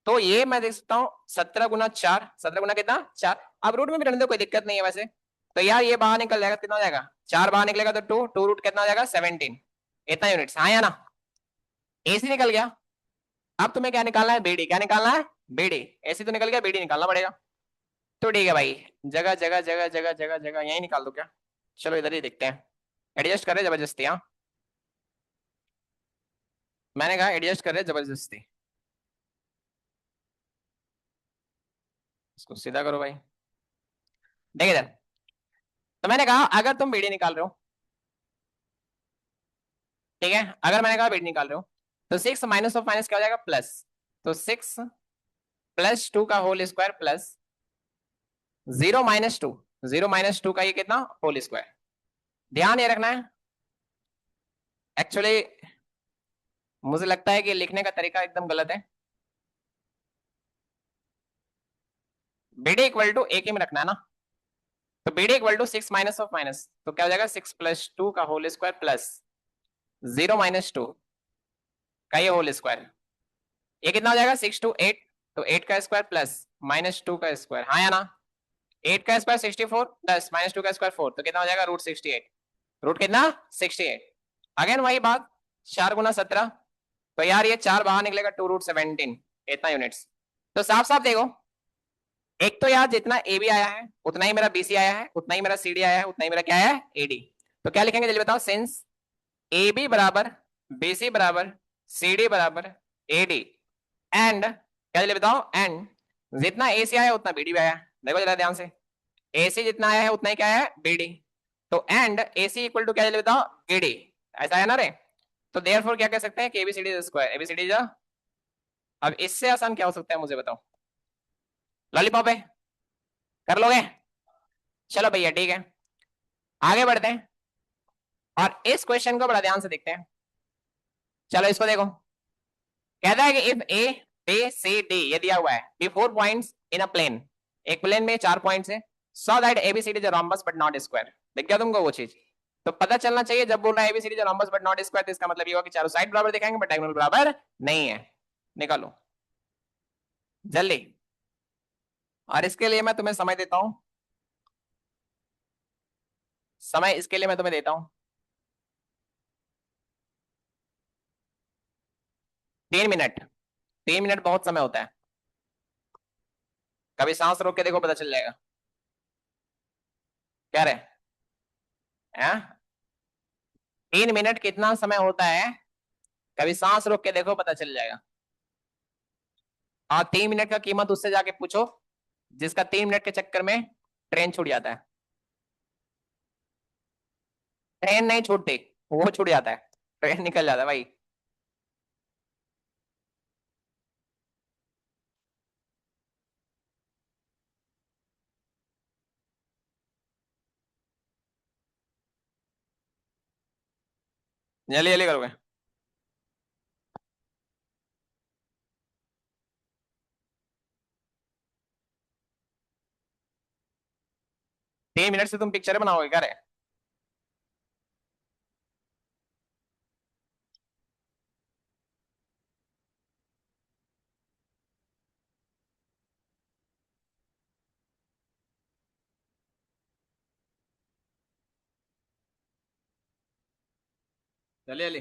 तो ये मैं देख सकता हूँ 17 गुना 4, 17 गुना कितना 4, अब रूट में भी रहने दो कोई दिक्कत नहीं है वैसे। तो यार ये बाहर निकल जाएगा कितना हो जाएगा 4 बाहर निकलेगा तो 2 2 रूट कितना हो जाएगा 17, इतना यूनिट्स, हाँ या ना। एसी निकल गया, अब तुम्हें क्या निकालना है बीडी, क्या निकालना है बीडी, एसी तो निकल गया बीडी निकालना पड़ेगा। तो ठीक है भाई, जगह जगह जगह जगह जगह जगह यही निकाल दो क्या, चलो इधर ही देखते हैं, एडजस्ट कर रहे जबरदस्ती, हाँ मैंने कहा एडजस्ट कर रहे जबरदस्ती, इसको सीधा करो भाई, देखिए इधर। तो मैंने कहा अगर तुम बीडी निकाल रहे हो, ठीक है, अगर मैंने कहा बीडी निकाल रहे हो तो 6 माइनस ऑफ माइनस क्या हो जाएगा प्लस, तो 6 +2 का होल स्क्वायर प्लस 0 - 2 0 - 2 का ये कितना होल स्क्वायर। ध्यान ये रखना है, एक्चुअली मुझे लगता है कि लिखने का तरीका एकदम गलत है, बीडी इक्वल टू एक ही में रखना है ना। तो BD equal to 6 minus of minus तो क्या हो जाएगा 6 + 2 का होल स्क्वायर प्लस 0 - 2 का ये होल स्क्वायर, ये कितना हो जाएगा 6 2 8, तो 8 का स्क्वायर प्लस -2 का स्क्वायर, हाँ या ना। 8 का स्क्वायर 64 प्लस -2 का स्क्वायर 4 तो कितना हो जाएगा रूट 68, रूट कितना 68। अगेन वही बात 4 गुना 17, तो यार ये 4 बाहर निकलेगा 2 रूट 17, इतना यूनिट्स। तो साफ साफ देखो, एक तो यार जितना ए बी आया है उतना ही मेरा बीसी आया है, उतना ही मेरा सीडी आया है, उतना ही मेरा क्या है एडी। तो क्या लिखेंगे जल्दी बताओ, सिंस ए बी बराबर BC बराबर CD बराबर AD एंड क्या चलिए बताओ, एंड जितना AC आया उतना BD भी आया। देखो जरा ध्यान से, AC जितना आया है उतना ही क्या है, BD। तो एंड AC इक्वल टू क्या चलिए बताओ, BD। ऐसा है ना रे? तो देयरफॉर क्या कह सकते हैं कि ABCD स्क्वायर, ABCD जा। अब इससे आसान क्या हो सकता है मुझे बताओ? लॉलीपॉप है, कर लोगे? चलो भैया ठीक है, आगे बढ़ते हैं और इस क्वेश्चन को बड़ा ध्यान से देखते हैं। चलो इसको देखो, कहता है कि if A B C D ये दिया हुआ है, be 4 points in a plane, एक प्लेन में 4 पॉइंट्स है, so that ABCD is a rhombus but not square. दिख गया तुमको वो चीज? तो पता चलना चाहिए जब बोल रहा है ABCD is a rhombus but not square, तो इसका मतलब ये होगा कि चारों साइड बराबर दिखाएंगे बट डायगोनल बराबर नहीं है। निकालो जल्दी, और इसके लिए मैं तुम्हें समय देता हूं, समय इसके लिए मैं तुम्हें देता हूं 3 मिनट। 3 मिनट बहुत समय होता है, कभी सांस रोक के देखो पता चल जाएगा। क्या रहे हैं? 3 मिनट कितना समय होता है, कभी सांस रोक के देखो पता चल जाएगा। और 3 मिनट का कीमत उससे जाके पूछो जिसका 3 मिनट के चक्कर में ट्रेन छूट जाता है। ट्रेन नहीं छूटती, वो छूट जाता है, ट्रेन निकल जाता है भाई। जल्दी जल्दी करोगे? 3 मिनट से तुम पिक्चर बनाओगे क्या रे? जल्दी जल्दी।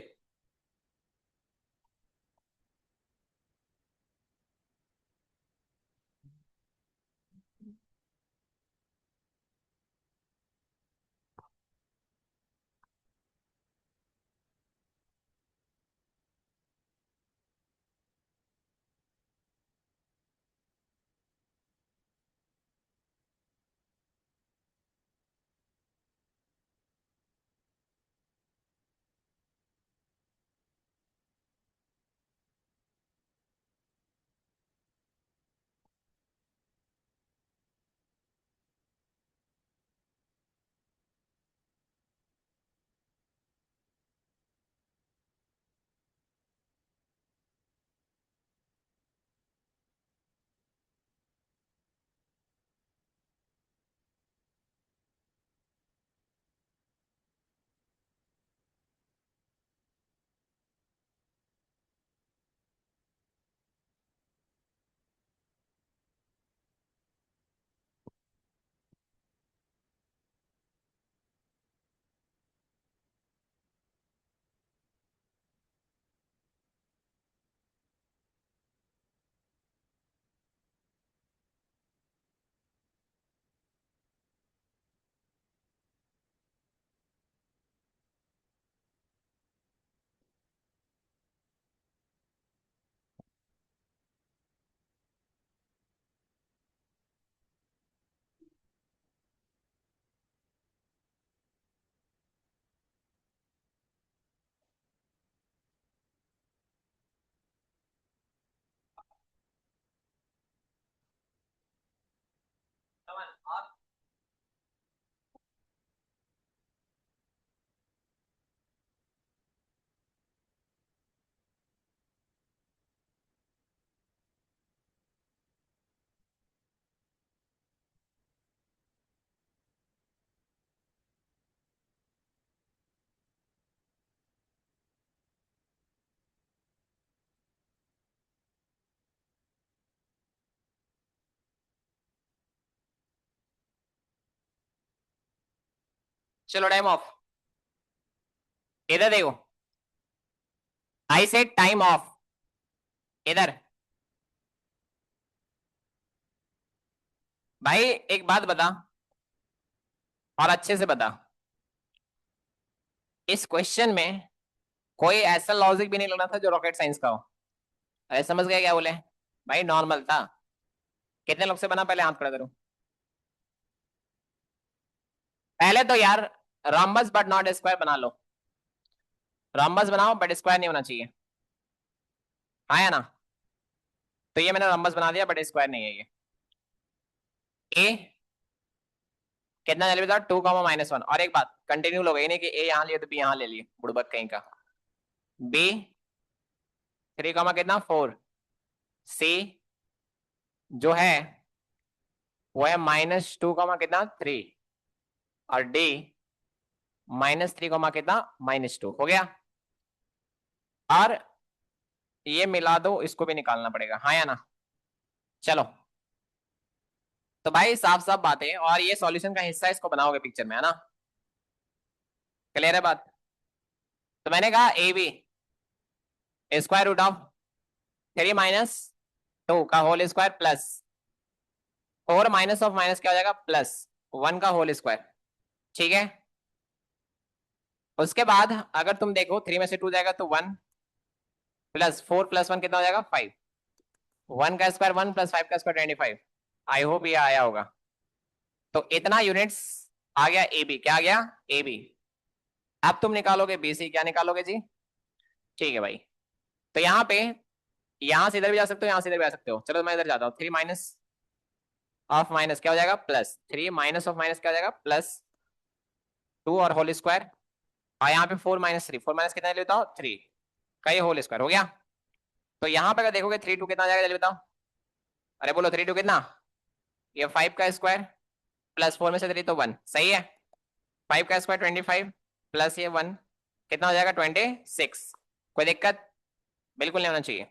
चलो टाइम ऑफ, इधर देखो, आई सेड टाइम ऑफ, इधर। भाई एक बात बता, और अच्छे से बता, इस क्वेश्चन में कोई ऐसा लॉजिक भी नहीं लगना था जो रॉकेट साइंस का हो। अरे समझ गए क्या बोले भाई, नॉर्मल था। कितने लोग से बना, पहले हाथ खड़ा करो। पहले तो यार रॉम्बस बट नॉट स्क्वायर बना लो। रॉम्बस बनाओ बट स्क्वायर नहीं होना चाहिए, हाँ या ना। तो ये मैंने रॉम्बस बना दिया बट स्क्वायर नहीं है ये। ए कितना जल्दी बताओ, 2, -1। और एक बात कंटिन्यू लोगे, ये नहीं कि ए यहाँ लिया तो बी यहाँ ले लिए, बुड़बक कहीं का। बी 3, कितना 4। सी जो है वो है -2, कितना 3। और डी -3, कितना -2 हो गया। और ये मिला दो, इसको भी निकालना पड़ेगा, हाँ या ना। चलो तो भाई साफ साफ बात है, और ये सॉल्यूशन का हिस्सा इसको बनाओगे पिक्चर में, है ना। क्लियर है बात। तो मैंने कहा A B square root of 3 - 2 का whole square plus 4 minus of minus क्या हो जाएगा, +1 का होल स्क्वायर। ठीक है। उसके बाद अगर तुम देखो 3 में से 2 जाएगा तो 1 +4 +1 कितना हो जाएगा 5। 1 का स्क्वायर 1 +5 का स्क्वायर 25। आई होप ये आया होगा। तो इतना यूनिट्स आ गया ए बी। क्या आ गया ए बी। अब तुम निकालोगे बी सी, क्या निकालोगे जी। ठीक है भाई। तो यहाँ पे यहां से इधर भी जा सकते हो, यहां से इधर भी जा सकते हो। चलो मैं इधर जाता हूँ। 3 माइनस ऑफ माइनस क्या हो जाएगा +3 माइनस ऑफ माइनस क्या हो जाएगा +2 और होल स्क्वायर। और यहाँ पे 4 - 3, 4 माइनस कितना लेता हूँ 3 का ये होल स्क्वायर हो गया। तो यहाँ पे अगर देखोगे 3 2 कितना आ जाएगा जल्दी बताओ। अरे बोलो 3 2 कितना, ये 5 का स्क्वायर +4 में से 3 तो 1, सही है। 5 का स्क्वायर 25 प्लस ये 1 कितना हो जाएगा 26। कोई दिक्कत बिल्कुल नहीं होना चाहिए।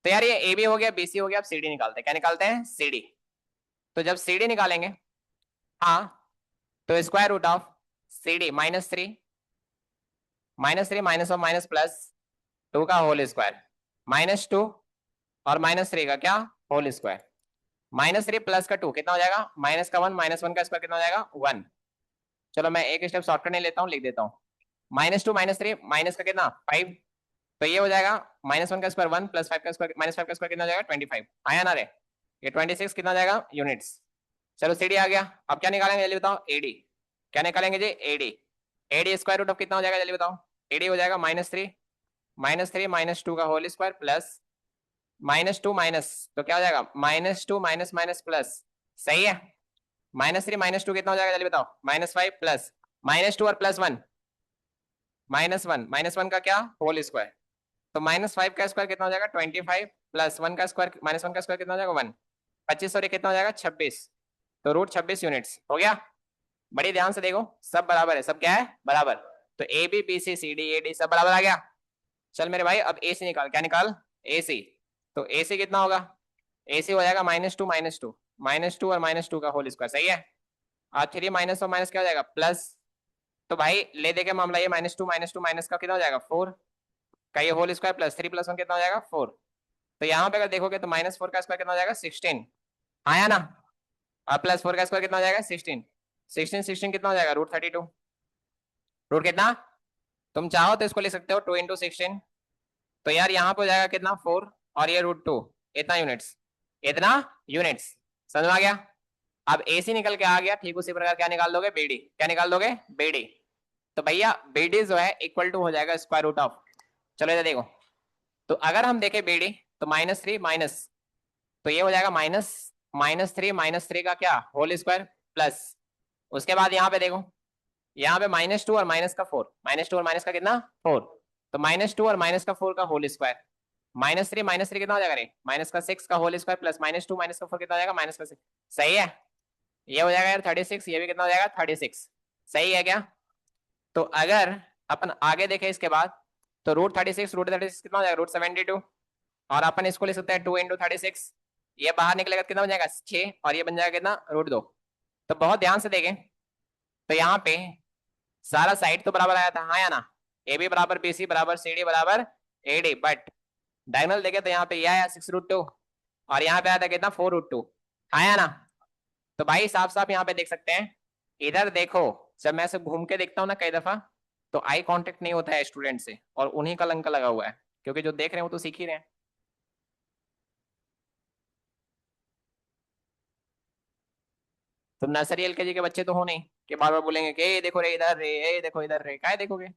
तो यार ये ए बी हो गया, बी सी हो गया। अब सी डी निकालते हैं। क्या निकालते हैं सी डी। तो जब सी डी निकालेंगे, हाँ, तो square root of C D -3 minus of minus +2 का होल स्क्वायर -2 और -3 का क्या होल स्क्वायर। -3 प्लस का 2 कितना हो जाएगा, माइनस का 1 -1 का स्क्वायर कितना हो जाएगा 1। चलो मैं एक स्टेप शॉर्टकट नहीं लेता हूँ, लिख देता हूँ। -2 -3 माइनस का कितना 5। तो ये हो जाएगा -1 का स्क्वायर 1 +5 का स्क्वायर -5 का स्क्वायर कितना हो जाएगा 25। आया ना रे। ये 26 कितना हो जाएगा यूनिट्स। चलो सी डी आ गया। अब क्या निकालेंगे जल्दी बताओ एडी। क्या निकालेंगे जी AD. AD square root of कितना हो जाएगा जल्दी बताओ। एडी हो जाएगा -3 -2 का होल स्क्वायर प्लस -2 माइनस तो क्या हो जाएगा -2 माइनस माइनस प्लस, सही है। -3 -2 कितना हो जाएगा जल्दी बताओ -5 प्लस -2 और +1 -1 का क्या होल स्क्वायर। तो -5 का स्क्वायर कितना हो जाएगा 25 प्लस 1 का स्क्वायर -1 का स्क्वायर कितना हो जाएगा 1। 25 और ये कितना हो जाएगा 26। तो रूट 26 यूनिट्स हो गया। बड़ी ध्यान से देखो सब बराबर है, सब क्या है बराबर। तो A B B C C D A D सब बराबर आ गया। चल मेरे भाई अब ए सी निकाल। क्या निकाल ए सी। तो ए सी कितना होगा, ए सी हो जाएगा -2 -2 और -2 का होल स्क्वायर, सही है। और 3 माइनस और माइनस क्या हो जाएगा प्लस। तो भाई ले दे के मामला ये -2 -2 माइनस का कितना हो जाएगा 4 का ये होल स्क्वायर प्लस 3 + 1 कितना हो जाएगा 4। तो यहाँ पे अगर देखोगे तो -4 का स्क्वायर कितना हो जाएगा 16, आया ना। और +4 का स्क्वायर कितना हो जाएगा 16। 16 कितना हो जाएगा √32। रूट कितना, तुम चाहो तो इसको लिख सकते हो 2 × 16। तो यार यहाँ पे हो जाएगा कितना 4 और ये √2, इतना यूनिट्स, इतना यूनिट्स। समझ में आ गया। अब एसी निकल के आ गया, ठीक उसी प्रकार क्या निकाल दोगे बीडी। क्या निकाल दोगे बीडी। तो भैया बीडी जो है इक्वल टू हो जाएगा स्क्वायर रूट ऑफ। चलो इधर देखो। तो अगर हम देखें बीडी तो -3 माइनस तो ये हो जाएगा -3 का क्या होल स्क्वायर प्लस। उसके बाद यहाँ पे देखो, यहाँ पे -2 और माइनस का 4, -2 और माइनस का कितना 4। तो -2 और माइनस का 4 का होल स्क्वायर -3 कितना हो जाएगा रे माइनस का 6 का होल स्क्वायर प्लस -2 माइनस का 4 कितना हो जाएगा माइनस का 6, सही है। ये हो जाएगा यार 36, ये भी कितना हो जाएगा 36, सही है क्या। तो अगर अपन आगे देखें इसके बाद तो √36 कितना हो जाएगा √72। और अपन इसको ले सकते हैं 2 × 36, ये बाहर निकलेगा कितना हो जाएगा 6 और ये बन जाएगा कितना √2। तो बहुत ध्यान से देखें तो यहाँ पे सारा साइड तो बराबर आया था, हाँ या ना। ए बी बराबर बी सी बराबर सी डी बराबर ए डी, बट डायगोनल देखे तो यहाँ पे ये आया 6√2 और यहाँ पे आया था कितना 4√2, हाँ या ना। तो भाई साफ साफ यहाँ पे देख सकते हैं। इधर देखो जब मैं से घूम के देखता हूँ ना कई दफा तो आई कांटेक्ट नहीं होता है स्टूडेंट से, और उन्हीं का लंका लगा हुआ है, क्योंकि जो देख रहे हैं वो तो सीख ही रहे हैं। तो नर्सरी एलकेजी के बच्चे तो हो नहीं कि बार बार बोलेंगे कि ए देखो रे इधर रे, ए देखो इधर रे, काय देखोगे।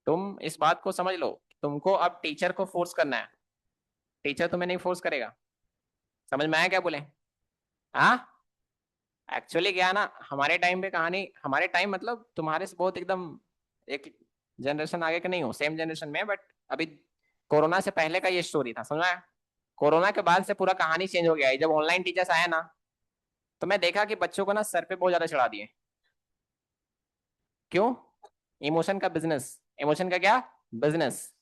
तुम इस बात को समझ लो, तुमको अब टीचर को फोर्स करना है, टीचर तुम्हें नहीं फोर्स करेगा। समझ में आया क्या बोले? हाँ। एक्चुअली क्या है ना, हमारे टाइम पे कहानी, हमारे टाइम मतलब तुम्हारे से बहुत एकदम एक जनरेशन आगे के नहीं हो, सेम जनरेशन में, बट अभी कोरोना से पहले का ये स्टोरी था, समझ में आया? कोरोना के बाद से पूरा कहानी चेंज हो गया है। जब ऑनलाइन टीचर्स आए ना, तो मैं देखा कि बच्चों को ना सर पे बहुत ज्यादा चढ़ा दिए। क्यों? इमोशन का बिजनेस। इमोशन का क्या बिजनेस?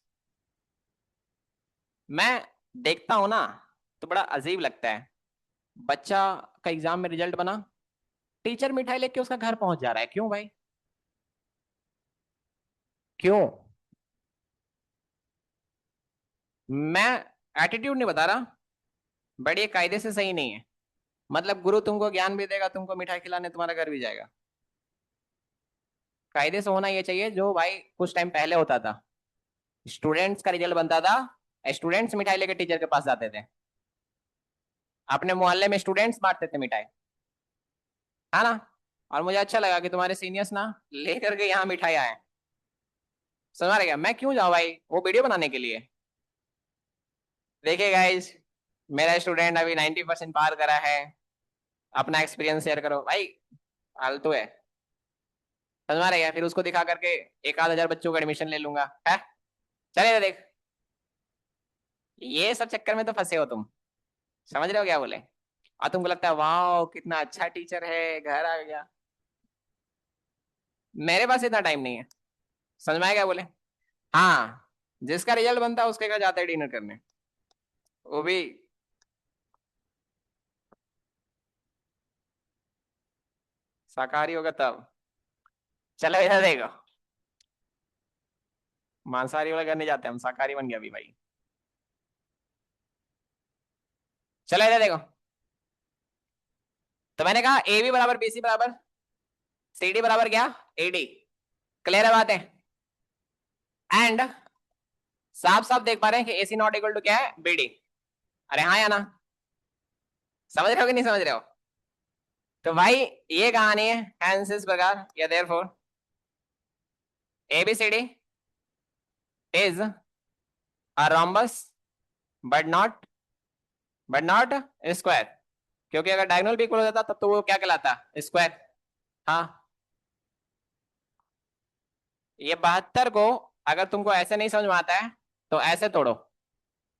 मैं देखता हूं ना, तो बड़ा अजीब लगता है। बच्चा का एग्जाम में रिजल्ट बना, टीचर मिठाई लेके उसका घर पहुंच जा रहा है। क्यों भाई? क्यों? मैं एटीट्यूड नहीं बता रहा, बट ये कायदे से सही नहीं है। मतलब गुरु तुमको ज्ञान भी देगा, तुमको मिठाई खिलाने तुम्हारा घर भी जाएगा। कायदे से होना ये चाहिए जो भाई कुछ टाइम पहले होता था। स्टूडेंट्स का रिजल्ट बनता था, स्टूडेंट्स मिठाई लेके टीचर के पास जाते थे, अपने मोहल्ले में स्टूडेंट्स बांटते थे मिठाई, है ना? और मुझे अच्छा लगा कि तुम्हारे सीनियर्स ना लेकर के यहाँ मिठाई आए। समझ रहे क्या? मैं क्यों जाऊँ भाई वो वीडियो बनाने के लिए? देखिए गाइज, मेरा स्टूडेंट अभी 90% पार करा है, अपना एक्सपीरियंस शेयर करो भाई। फालतू है। समझ रहे क्या? फिर उसको दिखा करके एक आध हजार बच्चों का एडमिशन ले लूंगा है। चलेगा देख, ये सब चक्कर में तो फंसे हो तुम। समझ रहे हो क्या बोले? और तुमको लगता है वाह कितना अच्छा टीचर है, घर आ गया। मेरे पास इतना टाइम नहीं है। समझ में आया क्या बोले? हाँ, जिसका रिजल्ट बनता है उसके घर जाते हैं डिनर करने, वो भी। शाकाहारी होगा तब। चलो इधर देखो, मांसाहारी वाला घर नहीं जाते हम, शाकाहारी बन गया अभी भाई। चलो इधर देखो, तो मैंने कहा ए बी बराबर बी सी बराबर सी डी बराबर क्या ए डी। क्लियर है बात है? एंड साफ साफ देख पा रहे हैं कि ए सी नॉट इक्वल टू क्या है बी डी। अरे हाँ या ना? समझ रहे हो कि नहीं समझ रहे हो? तो भाई ये कहानी है, हेंस इस प्रकार या therefore ABCD is a rhombus but not square. क्योंकि अगर डायगोनल भी इक्वल हो जाता तब तो वो क्या कहलाता? स्क्वायर। हाँ। ये 72 को अगर तुमको ऐसे नहीं समझ में आता है तो ऐसे तोड़ो,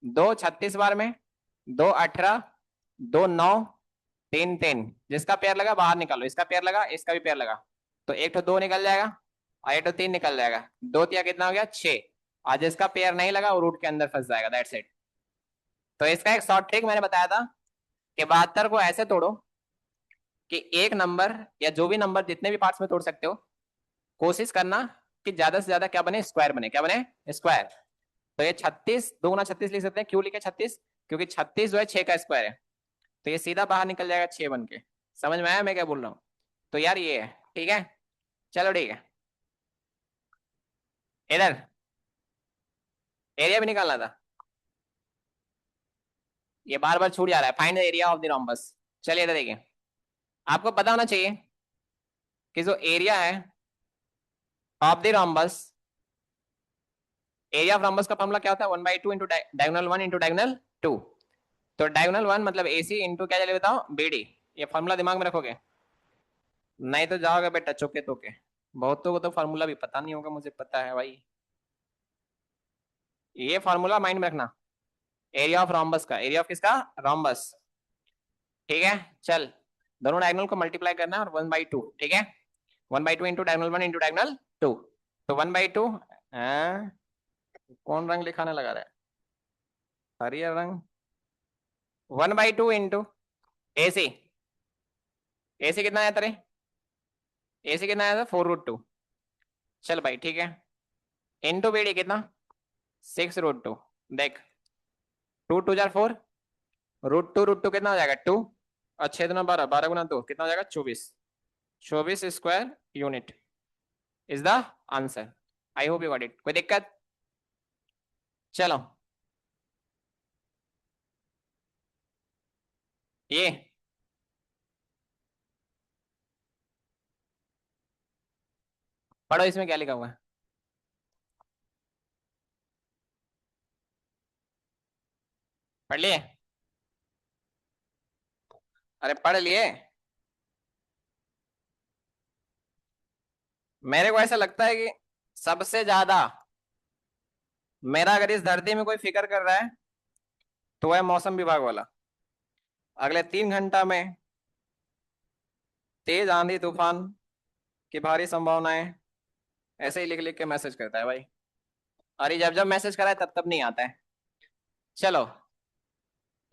दो 36 बार में, दो 18, दो 9, तीन 3, जिसका पेयर लगा बाहर निकालो, इसका पेयर लगा इसका भी पेयर लगा, तो एक तो दो निकल जाएगा और एक तो तीन निकल जाएगा, दो तिया कितना हो गया 6, और जिसका पेयर नहीं लगा वो रूट के अंदर फंस जाएगा, दैट्स इट। तो इसका एक शॉर्ट ट्रिक मैंने बताया था कि 72 को ऐसे तोड़ो कि एक नंबर या जो भी नंबर जितने भी पार्ट्स में तोड़ सकते हो, कोशिश करना कि ज्यादा से ज्यादा क्या बने स्क्वायर बने, क्या बने स्क्वायर। तो ये 36 दो गुना 36 लिख सकते हैं। क्यों लिखे 36? क्योंकि 36 जो है 6 का स्क्वायर है, तो ये सीधा बाहर निकल जाएगा 6 बन के। समझ में आया मैं क्या बोल रहा हूँ? तो यार ये है, ठीक है। चलो ठीक है, इधर एरिया भी निकालना था, ये बार बार छूट जा रहा है। Find the area of the rhombus. चलिए इधर देखिए, आपको पता होना चाहिए कि जो एरिया है of the rhombus, area of rhombus का फॉर्मूला क्या होता है? 1/2 इंटू डायगोनल 1 इंटू डायगोनल 2। तो डायगोनल 1 मतलब AC इंटू क्या चले बताओ BD। ये फॉर्मूला दिमाग में रखोगे, नहीं तो जाओगे बेटा चौके तो के। बहुतों को तो फार्मूला भी पता नहीं होगा, मुझे पता है भाई। ये फार्मूला माइंड में रखना, एरिया ऑफ रोम्बस का, एरिया ऑफ किसका? रोम्बस। ठीक है। चल, दोनों डायगोनल को मल्टीप्लाई करना है और 1/2, ठीक है। 1/2 इंटू डायगोनल 1 इंटू डायगोनल 2। तो 1/2, कौन रंग लिखाने लगा रहा है? हरियर रंग। 1/2 इंटू AC। AC कितना आया तेरे? AC कितना आया था? 4√2। चल भाई ठीक है, इंटू BD कितना? 6√2। देख, 2 2 4 4, √2 √2 कितना हो जाएगा 2, और 6 2 12, 12 गुना 2 कितना हो जाएगा 24। 24 square unit is the answer. I hope you got it. कोई दिक्कत? चलो ये पढ़ो, इसमें क्या लिखा हुआ है। पढ़ लिए? अरे पढ़ लिए? मेरे को ऐसा लगता है कि सबसे ज्यादा मेरा अगर इस धरती में कोई फिक्र कर रहा है तो वह मौसम विभाग वाला। अगले 3 घंटा में तेज आंधी तूफान की भारी संभावनाएं, ऐसे ही लिख लिख के मैसेज करता है भाई। और ये जब जब मैसेज करा है तब तब नहीं आता है। चलो,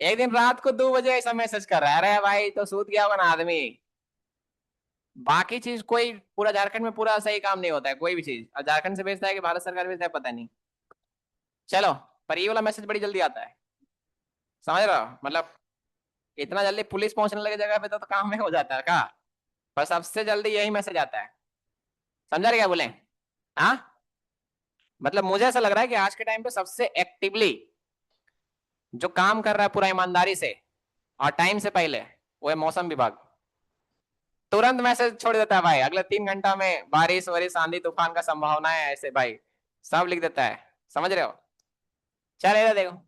एक दिन रात को 2 बजे ऐसा मैसेज कर रहा है, अरे भाई तो सूत गया होगा ना आदमी। बाकी चीज कोई पूरा झारखंड में पूरा सही काम नहीं होता है कोई भी चीज, और झारखंड से भेजता है कि भारत सरकार भेजता है पता नहीं। चलो, पर ये वाला मैसेज बड़ी जल्दी आता है, समझ रहे हो? मतलब इतना जल्दी पुलिस पहुंचने लगे जगह पे तो काम में हो जाता है का। पर सबसे जल्दी यही मैसेज आता है। समझा रहे क्या बोले? हाँ, मतलब मुझे ऐसा लग रहा है कि आज के टाइम पे सबसे एक्टिवली जो काम कर रहा है पूरा ईमानदारी से और टाइम से पहले, वो है मौसम विभाग। तुरंत मैसेज छोड़ देता है भाई, अगले 3 घंटा में बारिश वारिश आंधी तूफान का संभावना है, ऐसे भाई सब लिख देता है। समझ रहे हो? चल इधर देखो,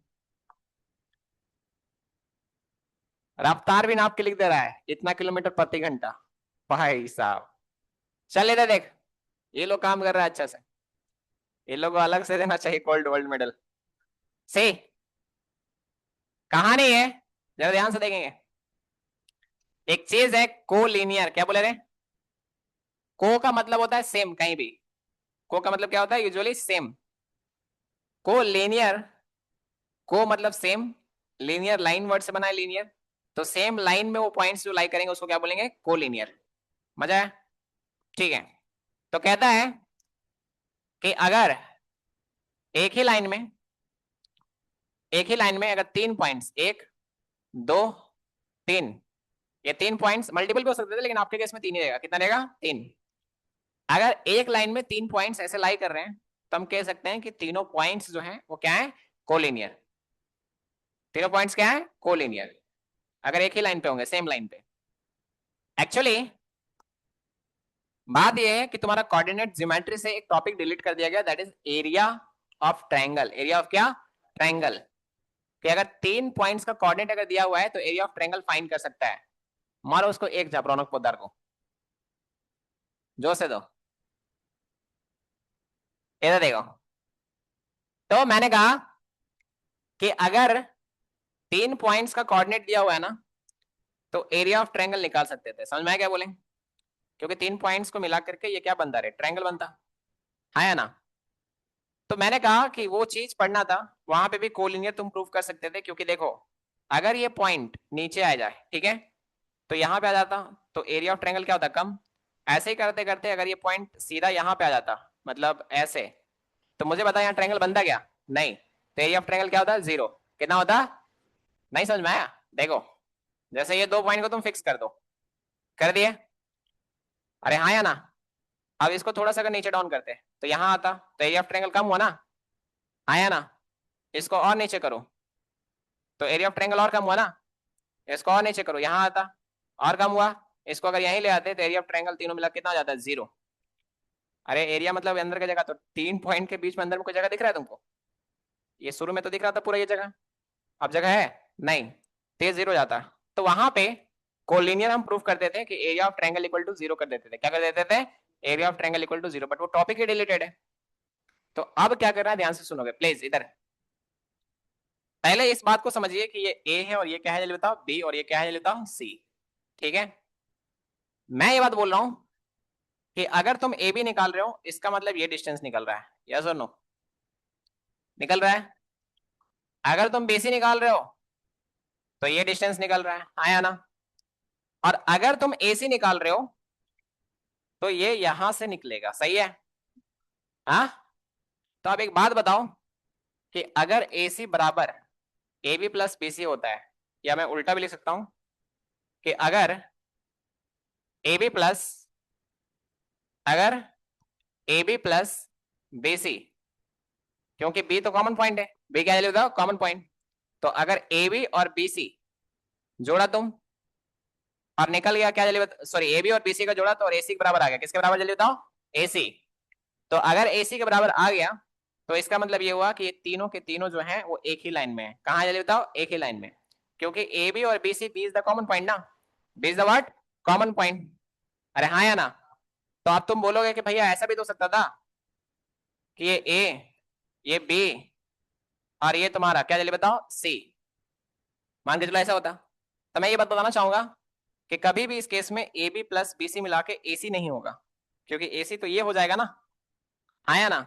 रफ्तार भी नाप के लिख दे रहा है, इतना किलोमीटर प्रति घंटा। भाई साहब, चल इधर देख, ये लोग काम कर रहा है अच्छा से। ये लोग को अलग से देना चाहिए गोल्ड गोल्ड मेडल। से कहानी है, जरा ध्यान से देखेंगे। एक चीज है को लीनियर, क्या बोले रे? को का मतलब होता है सेम कहीं भी। को का मतलब क्या होता है? Usually same. को लीनियर, को मतलब सेम, लीनियर लाइन वर्ड से बना है लीनियर, तो सेम लाइन में वो पॉइंट्स जो लाई करेंगे उसको क्या बोलेंगे? को लीनियर। मजा है? ठीक है। तो कहता है कि अगर एक ही लाइन में, एक ही लाइन में अगर 3 पॉइंट्स, 1, 2, 3, ये 3 पॉइंट्स मल्टीपल भी हो सकते थे लेकिन आपके केस में 3 ही रहेगा। कितना रहेगा? 3। अगर एक लाइन में 3 पॉइंट्स ऐसे लाई कर रहे हैं तो हम कह सकते हैं कि तीनों पॉइंट्स जो हैं वो क्या है? कोलिनियर। तीनों पॉइंट्स क्या है? कोलिनियर, अगर एक ही लाइन पे होंगे, सेम लाइन पे। एक्चुअली बात यह है कि तुम्हारा कोऑर्डिनेट ज्योमेट्री से एक टॉपिक डिलीट कर दिया गया, that is area of triangle. Area of क्या? ट्रायंगल। कि अगर 3 पॉइंट्स का कोऑर्डिनेट अगर दिया हुआ है तो एरिया ऑफ ट्रायंगल फाइंड कर सकता है। मारो उसको एक झाप रौनक पोद्दार को, जोर से दो। इधर देखो, तो मैंने कहा कि अगर 3 पॉइंट्स का कोऑर्डिनेट दिया हुआ है ना तो एरिया ऑफ ट्रायंगल निकाल सकते थे। समझ में आया क्या बोले? क्योंकि 3 पॉइंट्स को मिला करके ये क्या बनता है? ट्रायंगल बनता है ना। तो मैंने कहा कि वो चीज पढ़ना था, वहां पे भी कोलिनियर तुम प्रूव कर सकते थे, क्योंकि देखो अगर ये पॉइंट नीचे आ जाए, ठीक है, तो यहाँ पे आ जाता तो एरिया ऑफ ट्रायंगल क्या होता? कम। ऐसे ही करते करते अगर ये पॉइंट सीधा यहाँ पे आ जाता, मतलब ऐसे, तो मुझे बता यहाँ ट्रायंगल बनता क्या? नहीं। तो एरिया ऑफ ट्रायंगल क्या होता? 0। कितना होता? नहीं समझ में आया? देखो, जैसे ये 2 पॉइंट को तुम फिक्स कर दो, कर दिए? अरे हाँ या ना? अब इसको थोड़ा सा अगर नीचे डाउन करते तो यहाँ आता, तो एरिया ऑफ ट्रायंगल कम हुआ ना? आया ना? इसको और नीचे करो तो एरिया ऑफ ट्रायंगल और कम हुआ ना? इसको और नीचे करो, यहाँ आता और कम हुआ। इसको अगर यहीं ले आते तो एरिया ऑफ ट्रायंगल तीनों मिला कितना हो जाता है? 0। अरे एरिया मतलब अंदर की जगह, तो 3 पॉइंट के बीच में अंदर में कोई जगह दिख रहा है तुमको? ये शुरू में तो दिख रहा था पूरा ये जगह, अब जगह है नहीं, तेज 0 जाता। तो वहां पे कोलिनियर हम प्रूफ कर देते हैं कि area of triangle equal to 0 कर देते थे। क्या कर देते थे? Area of triangle equal to 0, but वो टॉपिक ही डिलीटेड है। तो अब क्या करना है, ध्यान से सुनोगे प्लीज। इधर पहले इस बात को समझिए कि ये ए है और ये क्या है जल्दी बताओ? बी, और ये क्या है जल्दी बताओ? सी। ठीक है, मैं ये बात बोल रहा हूं कि अगर तुम ए बी निकाल रहे हो इसका मतलब ये डिस्टेंस निकल रहा है, यस और नो? निकल रहा है। अगर तुम बी सी निकाल रहे हो तो ये डिस्टेंस निकल रहा है, हाँ या ना? और अगर तुम ए सी निकाल रहे हो तो ये यहां से निकलेगा, सही है? हाँ। तो अब एक बात बताओ कि अगर ए सी बराबर A B plus B C होता है, या मैं उल्टा भी लिख सकता हूं कि अगर ए बी प्लस अगर A B plus B C, क्योंकि बी तो कॉमन पॉइंट है, बी क्या वैल्यू बताओ, कॉमन पॉइंट। तो अगर ए बी और बी सी जोड़ा तुम और निकल गया क्या वैल्यू, सॉरी ए बी और बी सी का जोड़ा तो और ए सी के बराबर आ गया, किसके बराबर वैल्यू बताओ, ए सी। तो अगर ए सी के बराबर आ गया तो इसका मतलब ये हुआ कि ये तीनों के तीनों जो हैं वो एक ही लाइन में है। कहाँ वैल्यू बताओ, एक ही लाइन में, क्योंकि ए बी और B C, B is the common point ना, B is the what, common point. अरे हाँ या ना। तो अब तुम बोलोगे कि भैया ऐसा भी तो हो सकता था कि ये ए, ये बी और ये तुम्हारा क्या चलिए बताओ सी, मान के चलो ऐसा होता। तो मैं ये बात बताना चाहूंगा कि कभी भी इस केस में A B plus B C मिला के ए सी नहीं होगा, क्योंकि ए सी तो ये हो जाएगा ना, हाँ या ना।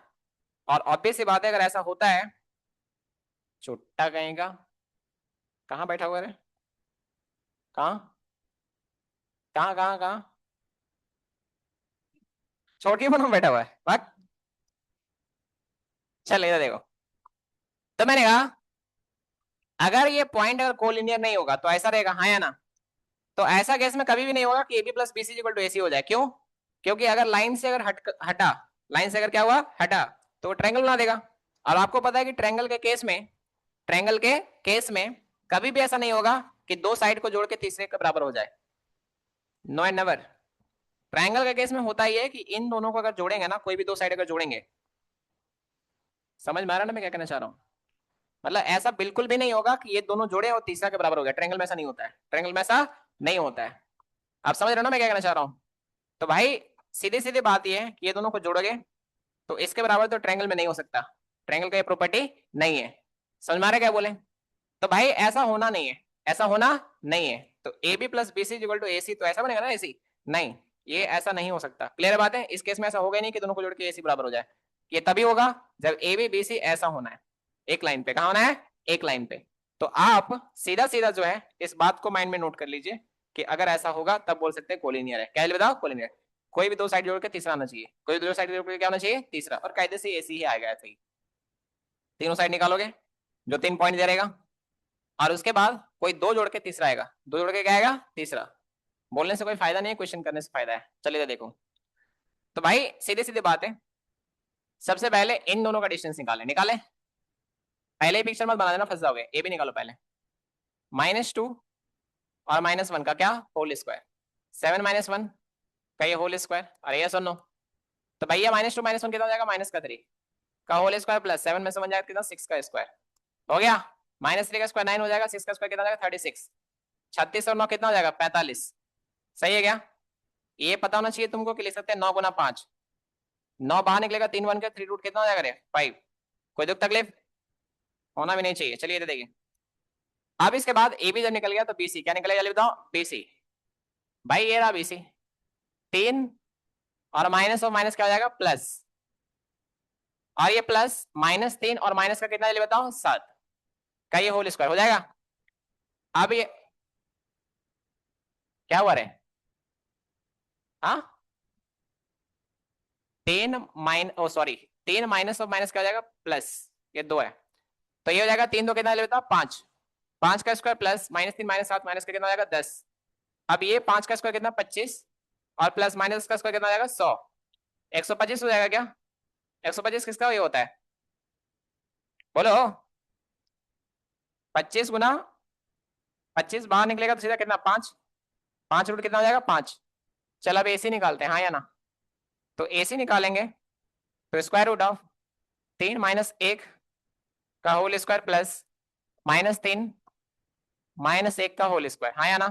और ऑब्वियस सी बात है अगर ऐसा होता है, छुट्टा कहेगा, कहाँ बैठा हुआ है, कहाँ कहाँ कहाँ कहाँ, छोड़ के बनो बैठा हुआ है बात। चल इधर देखो, तो मैंने कहा अगर ये पॉइंट अगर कोलिनियर नहीं होगा तो ऐसा रहेगा, हाँ या ना। तो ऐसा केस में कभी भी नहीं होगा कि A B plus B C equal to A C हो जाए, क्यों, क्योंकि अगर लाइन से अगर हटा, लाइन से अगर क्या हुआ हटा, तो वो ट्रायंगल बना देगा। और आपको पता है कि ट्रायंगल के केस में, ट्रायंगल के केस में कभी भी ऐसा नहीं होगा कि दो साइड को जोड़ के तीसरे के बराबर हो जाए, नो एंड नेवर। ट्रायंगल के केस में होता ही है कि इन दोनों को अगर जोड़ेंगे ना, कोई भी दो साइड अगर जोड़ेंगे, समझ में आ रहा है ना मैं क्या कहना चाह रहा हूँ, मतलब ऐसा बिल्कुल भी नहीं होगा कि ये दोनों जोड़े और तीसरा के बराबर हो गया, ट्रायंगल में ऐसा नहीं होता है, ट्रायंगल में ऐसा नहीं होता है। आप समझ रहे हो ना मैं क्या कहना चाह रहा हूँ। तो भाई सीधी सीधी बात ये है कि ये दोनों को जोड़ोगे तो इसके बराबर तो ट्रायंगल में नहीं हो सकता, ट्रायंगल का ये प्रॉपर्टी नहीं है। समझ में आ रहा है क्या बोले। तो भाई ऐसा होना नहीं है, ऐसा होना नहीं है। तो A B plus B C equal to A C, तो ऐसा बनेगा ना ए सी, नहीं, ये ऐसा नहीं हो सकता। क्लियर बात है, इस केस में ऐसा होगा ही नहीं कि दोनों को जोड़ के ए सी बराबर हो जाए। ये तभी होगा जब ए बी बी सी ऐसा होना है, एक लाइन पे, कहा होना है, एक लाइन पे। तो आप सीधा सीधा जो है इस बात को माइंड में नोट कर लीजिए कि अगर ऐसा होगा तब बोल सकते हैं कोलिनियर है। क्या बताओ, कोलिनियर। कोई भी दो साइड जोड़ के तीसरा आना चाहिए, कोई दो साइड जोड़ के क्या होना चाहिए, तीसरा, और कायदे से एसी ही आएगा ऐसे ही। तीनों साइड निकालोगे जो 3 पॉइंट दे रहेगा, और उसके बाद कोई दो जोड़ के तीसरा आएगा, दो जोड़ के क्या आएगा, तीसरा। बोलने से कोई फायदा नहीं है, क्वेश्चन करने से फायदा है। चलिए देखो, तो भाई सीधी सीधी बात है, सबसे पहले इन दोनों का डिस्टेंस निकाले, निकाले, पहले ही पिक्चर मत बना देना, फंस जाओगे। ए भी निकालो पहले, -2 और -1 का क्या होल स्क्वायर, 7 - 1 का ये होल स्क्वायर, अरे ये सुनो। तो भैया -2 -1 कितना हो जाएगा, -3 का होल स्क्वायर प्लस 7 में से बन जाएगा कितना, 6 का स्क्वायर, हो गया। -3 का स्क्वायर 9 हो जाएगा, 6 का स्क्वायर कितना हो जाएगा, 36, 36 और 9 कितना हो जाएगा, 45। सही है क्या। ये पता होना चाहिए तुमको कि लिख सकते हैं 9 गुना 5, 9 बाहर निकलेगा, 3 1 का 3 रूट कितना हो जाएगा रे, 5। कोई दुख तकलीफ होना भी नहीं चाहिए। चलिए देखिए, अब इसके बाद ए बी जब निकल गया तो बी सी क्या निकलेगा, जल्दी बताओ, बी सी। भाई ये रहा बी सी, 3 और माइनस और माइनस क्या हो जाएगा, प्लस, और ये प्लस -3 और माइनस का कितना, जल्दी बताओ, 7 का ये होल स्क्वायर हो जाएगा। अब ये क्या हुआ रे, हाँ, 10 माइन ओ सॉरी 3 माइनस और माइनस क्या हो जाएगा, प्लस, ये 2 है। तो ये हो जाएगा 3 2 कितना, जल्दी बताओ, 5, 5 का स्क्वायर प्लस -3 -7 माइनस का कितना हो जाएगा, 10। अब ये 5 का स्क्वायर कितना, 25, और प्लस माइनस का स्क्वायर कितना हो जाएगा, 100, 125 हो जाएगा क्या। 125 किसका ये होता है, बोलो। 25 गुना 25 बाहर निकलेगा तो सीधा कितना, 5, 5 रूट कितना हो जाएगा, 5। चल अब एसी निकालते हैं, हाँ या ना। तो एसी निकालेंगे तो स्क्वायर रूट ऑफ 3 -1 का होल स्क्वायर प्लस -3 -1 का होल स्क्वायर, हाँ या ना।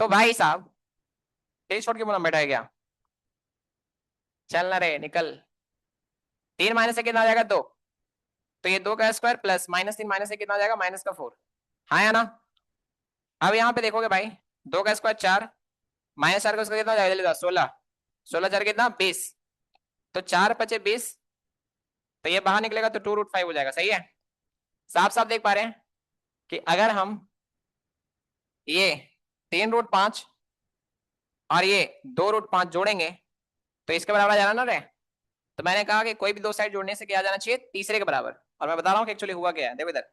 तो भाई साहब तेज छोड़ के बोला बैठा है क्या, चल ना रे निकल। 3 माइनस से कितना हो जाएगा, 2, तो ये 2 का स्क्वायर प्लस -3 माइनस से कितना हो जाएगा, -4, हाँ या ना। अब यहाँ पे देखोगे भाई, 2 का स्क्वायर 4, -4 का स्क्वायर कितना हो जाएगा, 16, 16 4 कितना, 20, तो 4 पचे 20, तो ये बाहर निकलेगा तो 2 √5 हो जाएगा। सही है, साफ साफ देख पा रहे हैं कि अगर हम ये 3 √5 और ये 2 √5 जोड़ेंगे तो इसके बराबर आ जाना ना रे। तो मैंने कहा कि कोई भी दो साइड जोड़ने से क्या आ जाना चाहिए, तीसरे के बराबर। और मैं बता रहा हूँ कि एक्चुअली हुआ क्या है, देखो इधर।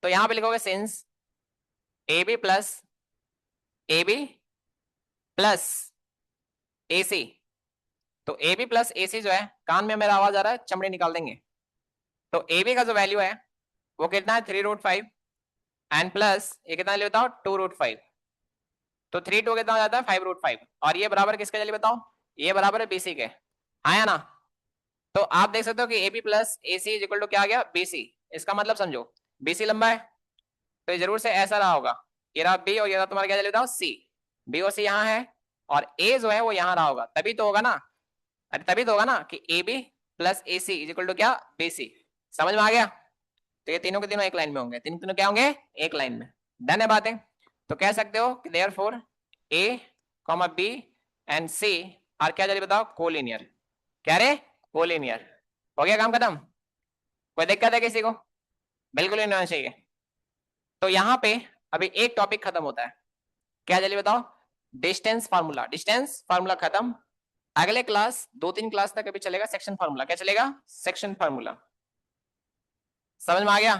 तो यहाँ पे लिखोगे since A B plus A B plus A C तो ए बी प्लस ए सी जो है, कान में मेरा आवाज आ रहा है, चमड़ी निकाल देंगे। तो ए बी का जो वैल्यू है वो कितना है 3√5 एंड प्लस ये कितना ले बताओ 2√5। तो 3 2 कितना हो जाता है 5√5 और ये बराबर किसके चलिए बताओ, ये बराबर है बीसी के, आया ना। तो आप देख सकते हो कि A B plus A C is equal to क्या आ गया बीसी। इसका मतलब समझो बीसी लंबा है तो ये जरूर से ऐसा रहा होगा, ये रहा बी और ये रहा तुम्हारा क्या चलिए बताओ सी। बी और सी यहाँ है और ए जो है वो यहाँ रहा होगा, तभी तो होगा ना, अरे तभी तो होगा ना कि A B plus A C is equal to क्या बी सी। समझ में आ गया। तो ये तीनों के तीनों एक लाइन में होंगे, तीनों तीनों क्या होंगे एक लाइन में। डन है बातें। तो कह सकते हो कि therefore A comma B and C are क्या चलिए बताओ कोलिनियर। क्या रे कोलिनियर। हो गया काम खत्म। कोई दिक्कत है किसी को? बिल्कुल ही नहीं होना चाहिए। तो यहाँ पे अभी एक टॉपिक खत्म होता है, क्या चलिए बताओ डिस्टेंस फार्मूला। डिस्टेंस फार्मूला खत्म। अगले क्लास 2 3 क्लास तक अभी चलेगा सेक्शन फार्मूला। क्या चलेगा सेक्शन फार्मूला। समझ में आ गया।